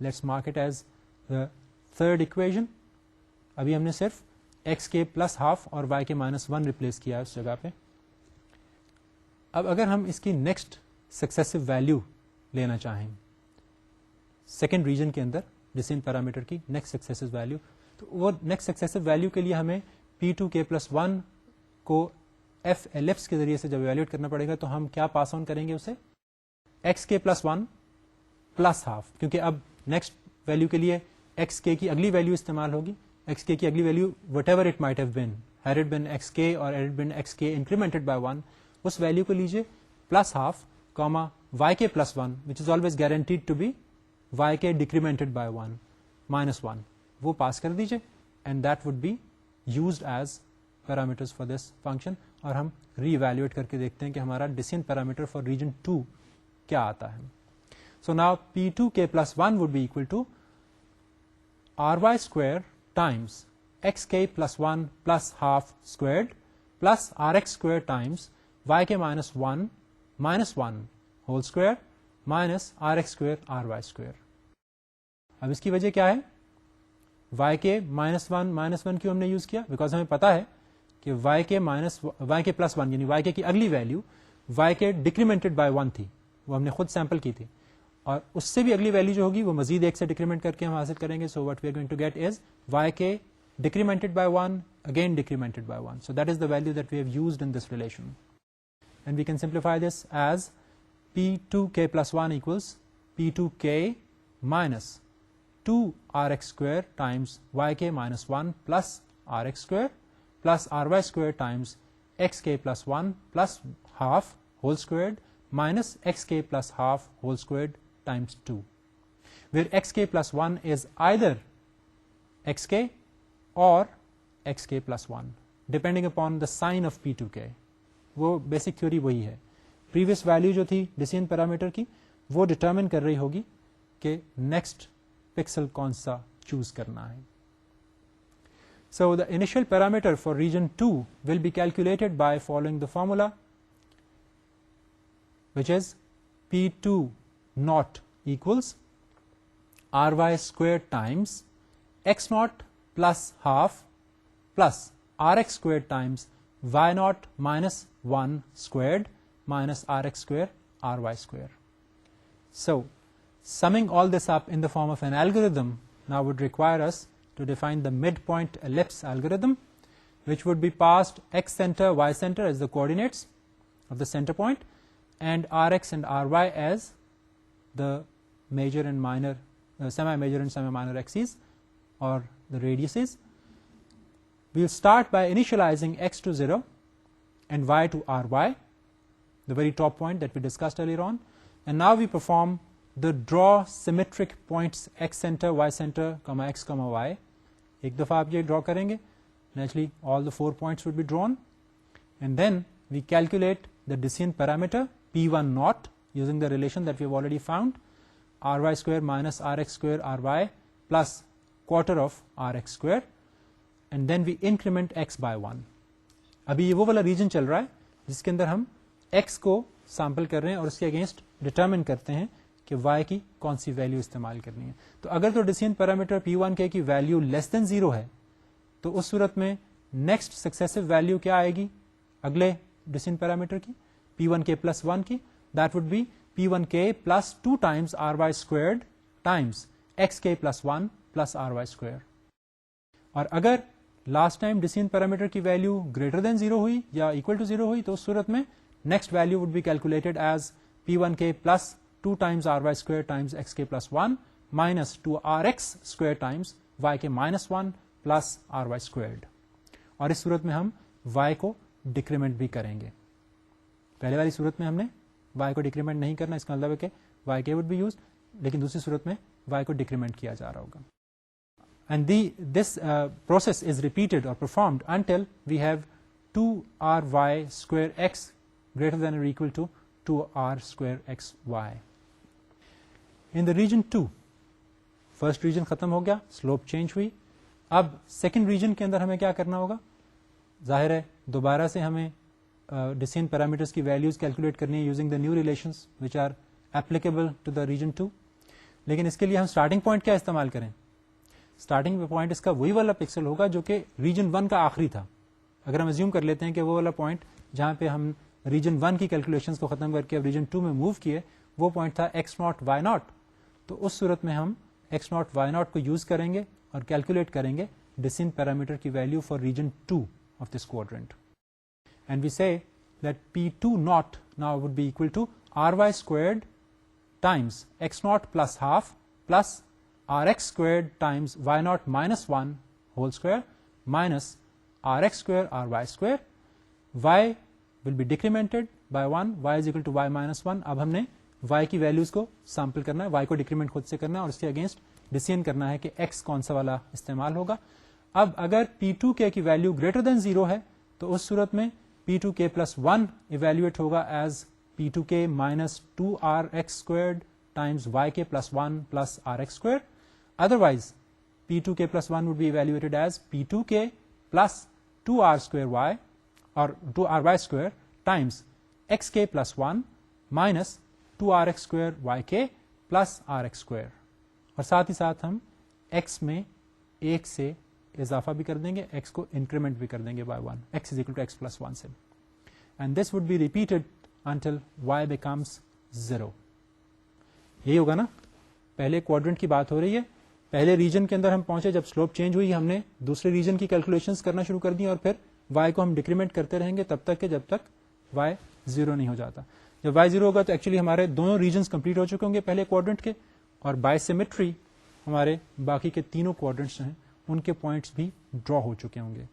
A: Let's mark it as the third equation. ابھی ہم نے صرف xk plus half اور yk minus 1 replace کیا اس جگہ پہ. اب اگر ہم اس کی نیکسٹ سکسیسو ویلو لینا چاہیں سیکنڈ ریجن کے اندر ڈیسیژن پیرامیٹر کی نیکسٹ سکسیسو ویلو, تو وہ نیکسٹ سکسیسو ویلو کے لیے ہمیں P2k plus 1 کو f ایلپس کے ذریعے سے جب ایویلویٹ کرنا پڑے گا تو ہم کیا پاس آن کریں گے اسے xk plus 1 plus half, کیونکہ اب نیکسٹ ویلو کے لیے xk کی اگلی ویلو استعمال ہوگی. xk کی اگلی value what ever it might have been, had it been xk or had it been xk incremented by 1, اس ویلو کو لیجیے plus half comma yk plus 1 which is always guaranteed to be yk decremented by 1 minus 1, وہ پاس کر دیجیے and that would be used as parameters for this function. اور ہم ری evaluate کر کے دیکھتے ہیں کہ ہمارا ڈیسیژن پیرامیٹر فار ریجن 2 کیا آتا ہے. So now P2k plus 1 would be equal to ry square times xk plus 1 plus half squared plus rx square times yk minus 1 minus 1 whole square minus rx square ry square. اب اس کی وجہ کیا ہے, yk minus 1 کیوں ہم نے use کیا, because ہمیں پتا ہے کہ yk plus 1 یعنی yk کی اگلی ویلو yk ڈیکریمنٹڈ بائی 1 تھی, وہ ہم نے خود سیمپل کی تھی, اور اس سے بھی اگلی ویلو جو ہوگی وہ مزید ایک سے ڈیکریمنٹ کر کے ہم حاصل کریں گے. So what we are going to get is yk decremented by 1 again decremented by 1. So that is the value that we have used in this relation, and we can simplify this as P2k plus 1 equals P2k minus 2 rx square times yk minus 1 plus rx square plus ry square times xk plus 1 plus half whole squared minus xk plus half whole squared times 2, where xk plus 1 is either xk or xk plus 1 depending upon the sign of p2k. وہ basic theory وہی ہے. Previous value جو تھی decent parameter کی وہ determine کر رہی ہوگی کہ نیکسٹ پکسل کون سا چوز کرنا ہے. So the initial parameter for region 2 will be calculated by following the formula which is p2 naught equals ry squared times x naught plus half plus rx squared times y naught minus 1 squared minus rx square ry square. So summing all this up in the form of an algorithm now would require us to define the midpoint ellipse algorithm, which would be passed x center y center as the coordinates of the center point and rx and ry as the major and minor semi-major and semi-minor axes or the radiuses. We'll start by initializing x to 0 and y to ry, the very top point that we discussed earlier on, and now we perform the draw symmetric points x center y center comma x comma y. ایک دفعہ آپ یہ ڈرا کریں گے, naturally all the 4 points would be drawn, and then we calculate the descent parameter p1 naught using the relation that we have already found, ry square minus rx square ry plus quarter of rx square, and then we increment x by 1. ابھی یہ وہ والا region چل رہا ہے جس کے اندر ہم x کو سیمپل کر رہے ہیں اور اس کے اگینسٹ ڈٹرمن کرتے ہیں کہ y کی کون سی ویلیو استعمال کرنی ہے. تو اگر تو ڈیسینٹ پیرامیٹر p1k کی ویلیو لیس دین 0 ہے تو اس صورت میں نیکسٹ سکسیسو ویلیو کیا آئے گی اگلے ڈیسینٹ پیرامیٹر کی p1k plus 1 کی, that would be p1k plus 2 times ry squared times xk plus 1 plus ry square. اور اگر لاسٹ ٹائم ڈیسینٹ پیرامیٹر کی ویلیو گریٹر دین 0 ہوئی یا اکول ٹو 0 ہوئی تو اس صورت میں next value would be calculated as p1k plus 2 times ry squared times xk plus 1 minus 2rx squared times yk minus 1 plus ry squared. اور اس صورت میں ہم y کو ڈیکریمنٹ بھی کریں گے. پہلے والی صورت میں ہم نے y کو ڈیکریمنٹ نہیں کرنا, اس کا مطلب ہے کہ yk would be used, لیکن دوسری صورت میں y کو ڈیکریمنٹ کیا جا رہا ہوگا. And this process is repeated or performed until we have 2ry square x greater than or equal to 2r square xy. In the region 2, first region ختم ہو گیا, سلوپ چینج ہوئی. اب سیکنڈ ریجن کے اندر ہمیں کیا کرنا ہوگا, ظاہر ہے دوبارہ سے ہمیں ڈیسینٹ پیرامیٹرز کی ویلیوز کیلکولیٹ کرنی ہے using the new relations which are applicable to the region 2. لیکن اس کے لیے ہم اسٹارٹنگ پوائنٹ کیا استعمال کریں, اسٹارٹنگ پوائنٹ اس کا وہی والا پکسل ہوگا جو کہ ریجن 1 کا آخری تھا. اگر ہم ازیوم کر لیتے ہیں کہ وہ والا پوائنٹ جہاں پہ ہم ریجن 1 کی کیلکولیشنز کو ختم کر کے اب ریجن 2 میں موو کیے وہ پوائنٹ تھا x ناٹ y ناٹ, تو اس صورت میں ہم x ناٹ y ناٹ کو یوز کریں گے اور کیلکولیٹ کریں گے ڈیسینٹ پیرامیٹر کی value for region 2 of this quadrant. And we say that p2 naught now would be equal to ry squared times x naught plus half plus rx squared times y naught minus 1 whole square minus rx square ry square. y will be decremented by 1, y is equal to y minus 1. اب ہم نے y کی values کو sample کرنا ہے, y کو decrement خود سے کرنا ہے اور اس کے اگینسٹ ڈیسائن کرنا ہے کہ x کون سا والا استعمال ہوگا. اب اگر p2k کی ویلیو گریٹر دین 0 ہے تو اس صورت میں p2k plus 1 ایویلویٹ ہوگا as p2k minus 2rx squared times yk plus 1 plus rx squared. Otherwise, p2k plus 1 would be evaluated as p2k plus 2r square y or 2ry square times xk plus 1 minus 2rx square yk plus rx square. اور ساتھ ہی ساتھ ہم x میں 1 سے اضافہ بھی کر دیں گے, x کو انکریمنٹ بھی کر دیں گے by 1, x is equal to x plus 1 سے. And this would be repeated until y becomes 0. یہی ہوگا نا, پہلے کوادرنٹ کی بات ہو رہی ہے, پہلے ریجن کے اندر ہم پہنچے, جب سلوپ چینج ہوئی ہم نے دوسرے ریجن کی کیلکولیشنز کرنا شروع کر دی اور پھر y کو ہم ڈیکریمنٹ کرتے رہیں گے تب تک کہ جب تک y 0 نہیں ہو جاتا. جب y 0 ہوگا تو ایکچولی ہمارے دونوں ریجنز کمپلیٹ ہو چکے ہوں گے پہلے کوادرنٹ کے, اور بائی سیمیٹری ہمارے باقی کے تینوں کوادرنٹس ہیں ان کے پوائنٹس بھی ڈرا ہو چکے ہوں گے.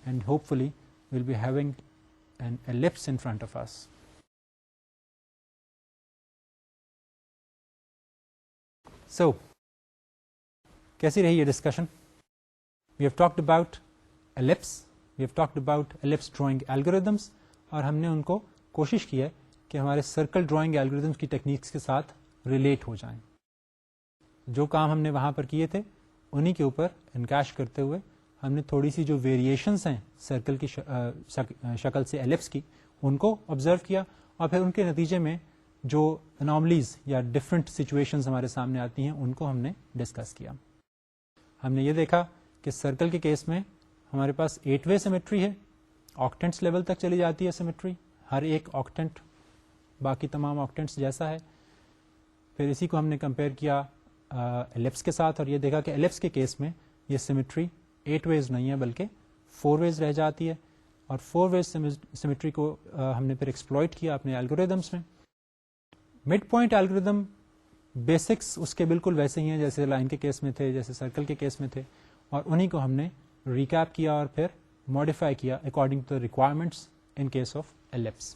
A: And hopefully will be having an ellipse in front of us. So, کیسی رہی یہ discussion? We have talked about ellipse. We have talked about ellipse drawing algorithms, اور ہم نے ان کو کوشش کی ہے کہ ہمارے سرکل ڈرائنگ الگوریتھمس کی ٹیکنیکس کے ساتھ ریلیٹ ہو جائیں. جو کام ہم نے وہاں پر کیے تھے انہی کے اوپر انکیش کرتے ہوئے ہم نے تھوڑی سی جو ویریشنس ہیں سرکل کی شکل سے ایلپس کی ان کو آبزرو کیا, اور پھر ان کے نتیجے میں جو اناملیز یا ڈفرینٹ سچویشنز ہمارے سامنے آتی ہیں ان کو ہم نے ڈسکس کیا. ہم نے یہ دیکھا کہ سرکل کے کیس میں ہمارے پاس 8 وے سیمیٹری ہے, آکٹینٹس لیول تک چلی جاتی ہے سیمیٹری, ہر ایک آکٹینٹ باقی تمام آکٹینٹس جیسا ہے. پھر اسی کو ہم نے کمپیئر کیا ایلپس کے ساتھ, اور یہ دیکھا کہ ایلپس کے کیس میں یہ سیمیٹری 8 ویز نہیں ہے بلکہ 4 ویز رہ جاتی ہے, اور 4 ویز سیمیٹری کو ہم نے پھر ایکسپلوئٹ کیا اپنے الگوریدمس میں. مڈ پوائنٹ الگوریدم بیسکس اس کے بالکل ویسے ہی ہیں جیسے لائن کے کیس میں تھے, جیسے سرکل کے کیس میں تھے, اور انہی کو ہم نے ریکیپ کیا اور پھر ماڈیفائی کیا according to requirements in case of ellipse.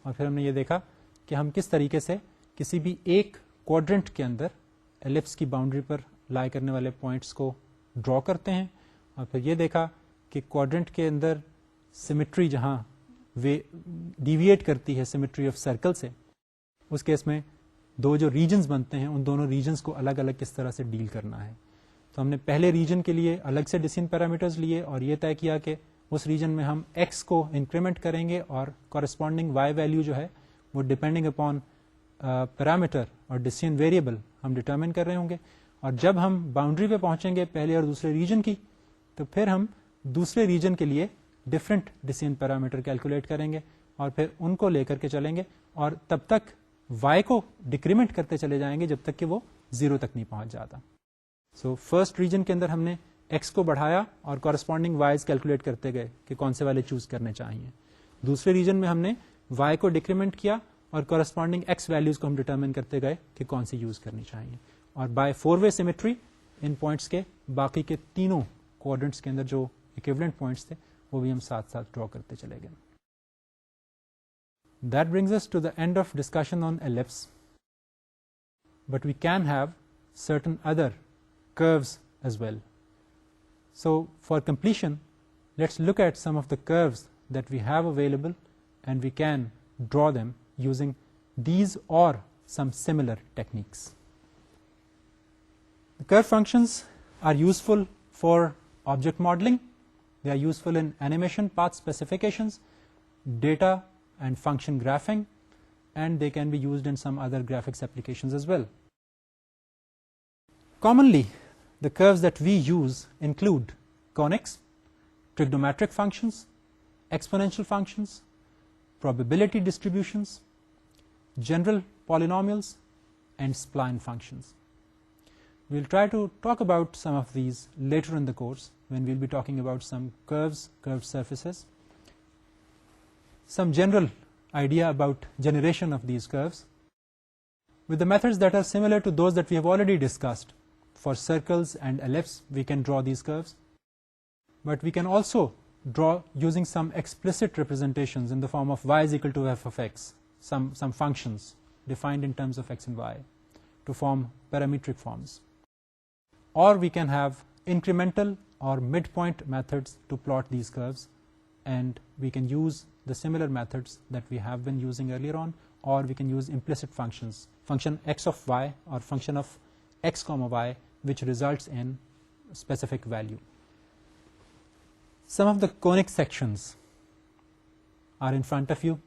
A: اور پھر ہم نے یہ دیکھا کہ ہم کس طریقے سے کسی بھی ایک کوڈرنٹ کے اندر ایلپس کی باؤنڈری پر لائی کرنے والے پوائنٹس کو ڈرا کرتے ہیں, اور پھر یہ دیکھا کہ کوڈرنٹ کے اندر سیمیٹری جہاں ڈیویٹ کرتی ہے سیمیٹری آف سرکل سے, اس کیس میں دو جو ریجنز بنتے ہیں ان دونوں ریجنز کو الگ الگ کس طرح سے ڈیل کرنا ہے. تو ہم نے پہلے ریجن کے لیے الگ سے ڈیسین پیرامیٹرز لیے اور یہ طے کیا کہ اس ریجن میں ہم ایکس کو انکریمنٹ کریں گے اور کورسپونڈنگ وائی ویلیو جو ہے وہ ڈپینڈنگ اپون پیرامیٹر اور ڈیسین ویریبل ہم ڈٹرمن کر رہے ہوں گے. اور جب ہم باؤنڈری پہ پہنچیں گے پہلے اور دوسرے ریجن کی, تو پھر ہم دوسرے ریجن کے لیے ڈفرینٹ ڈیسین پیرامیٹر کیلکولیٹ کریں گے اور پھر ان کو لے کر کے چلیں گے, اور تب تک وائی کو ڈیکریمنٹ کرتے چلے جائیں گے جب تک کہ وہ 0 تک نہیں پہنچ جاتا. سو فرسٹ ریجن کے اندر ہم نے ایکس کو بڑھایا اور کورسپونڈنگ وائز کیلکولیٹ کرتے گئے کہ کون سے والے چوز کرنے چاہیے. دوسرے ریجن میں ہم نے وائی کو ڈیکریمنٹ کیا اور کورسپونڈنگ ایکس ویلیوز کو ہم ڈیٹرمن کرتے گئے کہ کون سی یوز کرنی چاہیے. اور by 4 way symmetry in points کے باقی کے تینوں کوارڈرنٹس کے اندر جو ایکویولنٹ پوائنٹس تھے وہ بھی ہم ساتھ ساتھ ڈرا کرتے چلے گئے. That brings us to the end of discussion on ellipse, but we can have certain other curves as well. So for completion, let's look at some of the curves that we have available and we can draw them using these or some similar techniques. The curve functions are useful for object modeling. They are useful in animation path specifications, data and function graphing, and they can be used in some other graphics applications as well. Commonly, the curves that we use include conics, trigonometric functions, exponential functions, probability distributions, general polynomials, and spline functions. We'll try to talk about some of these later in the course when we'll be talking about some curves, curved surfaces. Some general idea about generation of these curves with the methods that are similar to those that we have already discussed. For circles and ellipse we can draw these curves, but we can also draw using some explicit representations in the form of y is equal to f of x, some functions defined in terms of x and y to form parametric forms. Or we can have incremental or midpoint methods to plot these curves, and we can use the similar methods that we have been using earlier on, or we can use implicit functions, function x of y or function of x comma y, which results in specific value. Some of the conic sections are in front of you.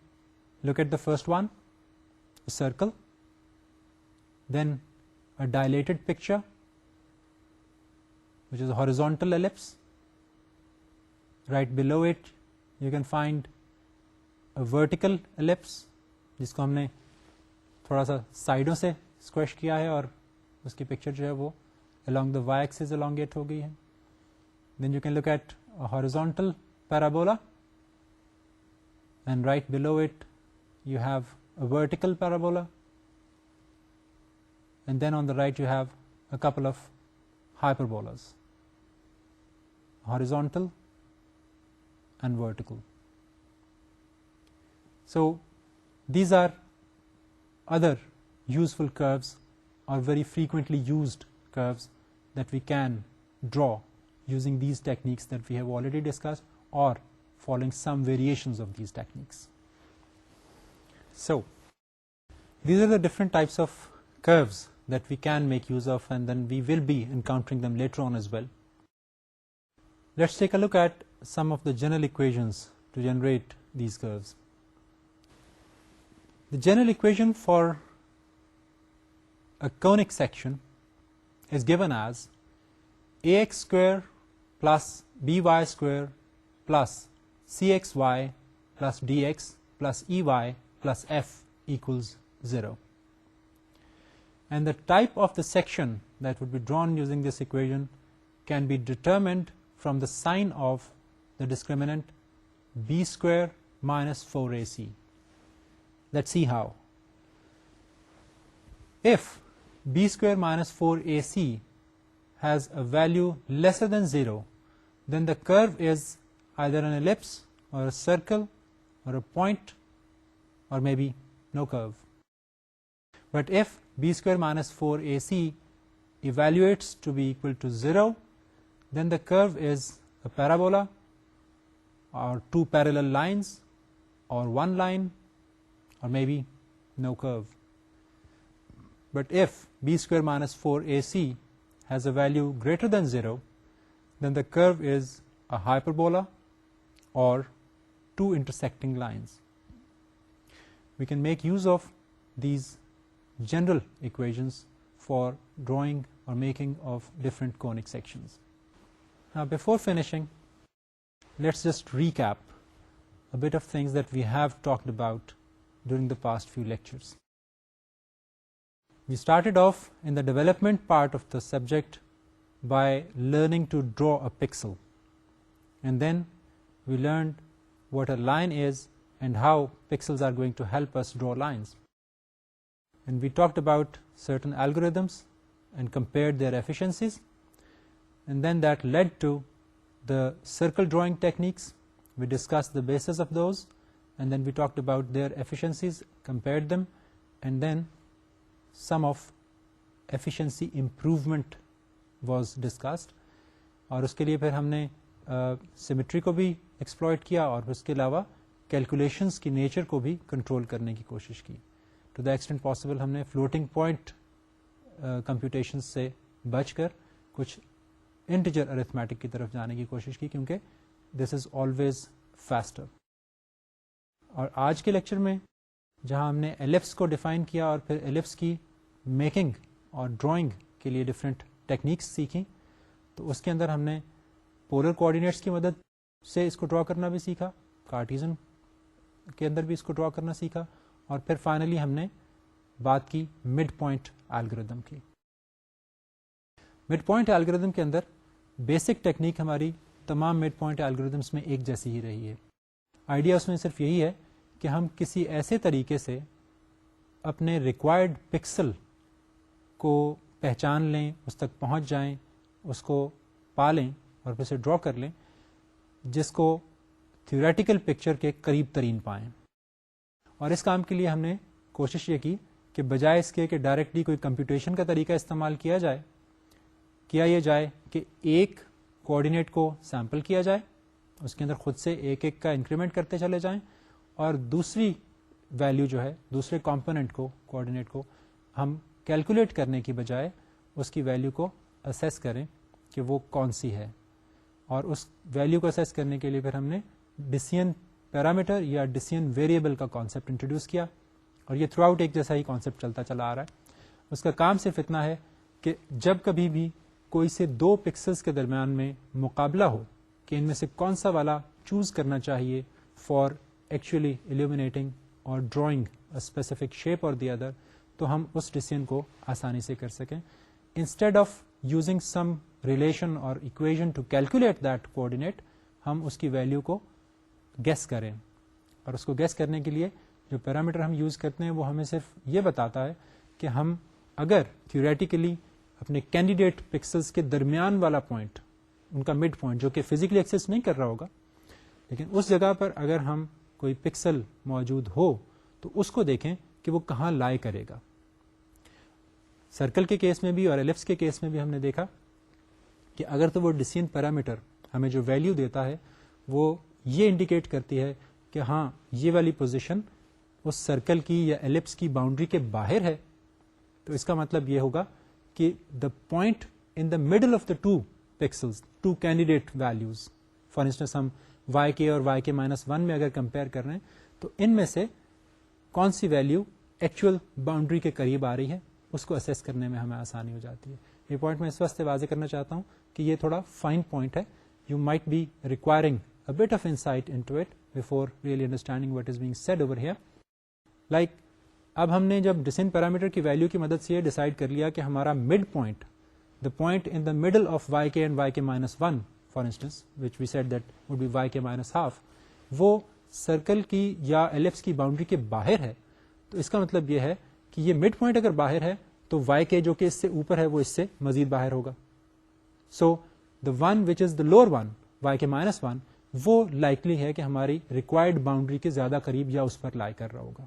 A: Look at the first one, a circle, then a dilated picture, which is a horizontal ellipse. Right below it you can find a vertical ellipse جس کو ہم نے تھوڑا سا سائڈوں سے اسکویش کیا ہے اور اس کی پکچر جو ہے وہ along the y axis elongate ہو گئی ہے. Then you can look at a horizontal parabola, and right below it you have a vertical parabola, and then on the right you have a couple of hyperbolas, horizontal and vertical. So these are other useful curves or very frequently used curves that we can draw using these techniques that we have already discussed or following some variations of these techniques. So, these are the different types of curves that we can make use of, and then we will be encountering them later on as well. Let's take a look at some of the general equations to generate these curves. The general equation for a conic section is given as ax square plus by square plus cxy plus dx plus ey plus f equals 0. And the type of the section that would be drawn using this equation can be determined from the sign of the discriminant b square minus 4ac. Let's see how. If b square minus 4ac has a value lesser than 0, then the curve is either an ellipse or a circle or a point or maybe no curve. But if b square minus 4ac evaluates to be equal to 0, then the curve is a parabola or two parallel lines or one line or maybe no curve. But if b square minus 4ac has a value greater than 0, then the curve is a hyperbola or two intersecting lines. We can make use of these general equations for drawing or making of different conic sections. Now, before finishing, let's just recap a bit of things that we have talked about during the past few lectures. We started off in the development part of the subject by learning to draw a pixel, and then we learned what a line is and how pixels are going to help us draw lines. And we talked about certain algorithms and compared their efficiencies, and then that led to the circle drawing techniques. We discussed the basis of those, and then we talked about their efficiencies, compared them, and then some of efficiency improvement was discussed. اور اس کے لیے پھر ہم نے symmetry کو بھی exploit کیا اور اس کے علاوہ کیلکولیشنس کی نیچر کو بھی کنٹرول کرنے کی کوشش کی. ٹو دا ایکسٹینٹ پاسبل ہم نے فلوٹنگ پوائنٹ کمپیوٹیشن سے بچ کر کچھ انٹیجر ارتھمیٹک کی طرف جانے کی کوشش کی, کیونکہ دس از آلویز فاسٹر. اور آج کے لیکچر میں جہاں ہم نے ایلپس کو ڈیفائن کیا اور پھر ایلپس کی میکنگ اور ڈرائنگ کے لیے ڈفرینٹ ٹیکنیکس سیکھیں, تو اس کے اندر ہم نے پولر کوآرڈینیٹس کی مدد سے اس کو ڈرا کرنا بھی سیکھا, کارٹیزن کے اندر بھی اس کو ڈرا کرنا سیکھا, اور پھر فائنلی ہم نے بات کی مڈ پوائنٹ الگوریتھم کی. مڈ پوائنٹ الگوریتھم کے اندر بیسک ٹیکنیک ہماری تمام مڈ پوائنٹ الگوریتھمس میں ایک جیسی ہی رہی ہے. آئیڈیا اس میں صرف یہی ہے کہ ہم کسی ایسے طریقے سے اپنے ریکوائرڈ پکسل کو پہچان لیں, اس تک پہنچ جائیں, اس کو پا لیں اور پھر اسے ڈرا کر لیں جس کو تھیوریٹیکل پکچر کے قریب ترین پائیں. اور اس کام کے لیے ہم نے کوشش یہ کی کہ بجائے اس کے کہ ڈائریکٹلی کوئی کمپیوٹیشن کا طریقہ استعمال کیا یہ جائے کہ ایک کوآرڈینیٹ کو سیمپل کیا جائے, اس کے اندر خود سے ایک ایک کا انکریمنٹ کرتے چلے جائیں, اور دوسری ویلیو جو ہے دوسرے کمپوننٹ کو کوآرڈینیٹ کو ہم کیلکولیٹ کرنے کی بجائے اس کی ویلیو کو اسیس کریں کہ وہ کون سی ہے. اور اس ویلیو کو اسیس کرنے کے لیے پھر ہم نے ڈیسیژن پیرامیٹر یا ڈیسیژن ویریبل کا کانسیپٹ انٹروڈیوس کیا, اور یہ تھرو آؤٹ ایک جیسا ہی کانسیپٹ چلتا چلا آ رہا ہے. اس کا کام صرف اتنا ہے کہ جب کبھی بھی کوئی سے دو پکسلز کے درمیان میں مقابلہ ہو کہ ان میں سے کون سا والا چوز کرنا چاہیے فار ایکچولی ایلومینیٹنگ اور ڈرائنگ اے اسپیسیفک شیپ اور دی ادر, تو ہم اس ڈیسیژن کو آسانی سے کر سکیں. Instead of using some relation اور equation to calculate that coordinate, ہم اس کی ویلیو کو گیس کریں. اور اس کو گیس کرنے کے لیے جو پیرامیٹر ہم یوز کرتے ہیں وہ ہمیں صرف یہ بتاتا ہے کہ ہم اگر تھیوریٹیکلی اپنے کینڈیڈیٹ پکسلز کے درمیان والا پوائنٹ, ان کا مڈ پوائنٹ جو کہ فزیکلی ایکسس نہیں کر رہا ہوگا, لیکن اس جگہ پر اگر ہم کوئی پکسل موجود ہو تو اس کو دیکھیں کہ وہ کہاں لائے کرے گا. سرکل کے کیس میں بھی اور ایلپس کے کیس میں بھی ہم نے دیکھا کہ اگر تو وہ ڈسینٹ پیرامیٹر ہمیں جو ویلیو دیتا ہے وہ یہ انڈیکیٹ کرتی ہے کہ ہاں یہ والی پوزیشن اس سرکل کی یا ایلپس کی باؤنڈری کے باہر ہے, تو اس کا مطلب یہ ہوگا کہ دا point in the middle of the two pixels, two candidate values, for instance ہم وائی کے اور وائی کے -1 میں اگر کمپیئر کر رہے ہیں تو ان میں سے کون سی ویلو ایکچوئل باؤنڈری کے قریب آ رہی ہے, اس کو اسیس کرنے میں ہمیں آسانی ہو جاتی ہے. یہ پوائنٹ میں اس واسطے واضح کرنا چاہتا ہوں کہ یہ تھوڑا فائن پوائنٹ ہے. You might be requiring a bit of insight into it before really understanding what is being said over here. Like اب ہم نے جب ڈسینٹ پیرامیٹر کی ویلیو کی مدد سے یہ ڈیسائیڈ کر لیا کہ ہمارا mid point, the point in the middle of y k and y k -1 for instance which we said that would be y k -12, وہ سرکل کی یا ایلپس کی باؤنڈری کے باہر ہے, تو اس کا مطلب یہ ہے کہ یہ مڈ پوائنٹ اگر باہر ہے تو وائی کے جو کہ اس سے اوپر ہے وہ اس سے مزید باہر ہوگا. So the one which is the lower one, y k -1, وہ لائکلی ہے کہ ہماری ریکوائرڈ باؤنڈری کے زیادہ قریب یا اس پر لائی کر رہا ہوگا.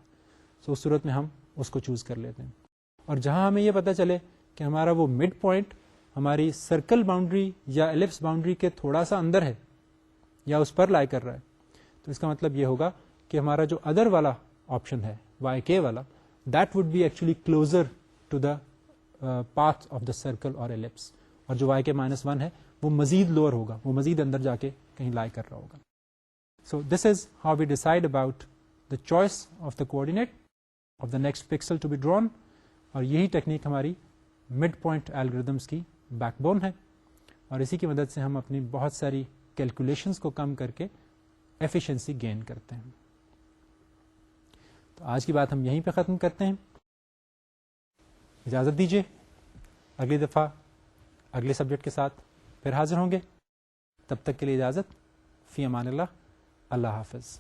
A: سو اس صورت میں ہم اس کو چوز کر لیتے ہیں. اور جہاں ہمیں یہ پتا چلے کہ ہمارا وہ مڈ پوائنٹ ہماری سرکل باؤنڈری یا ایلپس باؤنڈری کے تھوڑا سا اندر ہے یا اس پر لائی کر رہا ہے, تو اس کا مطلب یہ ہوگا کہ ہمارا جو ادر والا آپشن ہے وائی کے والا, that would be actually closer to the path of the circle or ellipse, اور جو وائی کے -1 ہے وہ مزید لوور ہوگا, وہ مزید اندر جا کے کہیں لائی کر رہا ہوگا. So this is how we decide about the choice of the coordinate of the next pixel to be drawn, اور یہی ٹیکنیک ہماری مڈ پوائنٹ الگوریدمس کی بیک بون ہے, اور اسی کی مدد سے ہم اپنی بہت ساری کیلکولیشنس کو کم کر کے ایفیشنسی گین کرتے ہیں. تو آج کی بات ہم یہیں پہ ختم کرتے ہیں. اجازت دیجیے, اگلی دفعہ اگلے سبجیکٹ کے ساتھ پھر حاضر ہوں گے. تب تک کے لیے اجازت, فی امان اللہ, اللہ حافظ.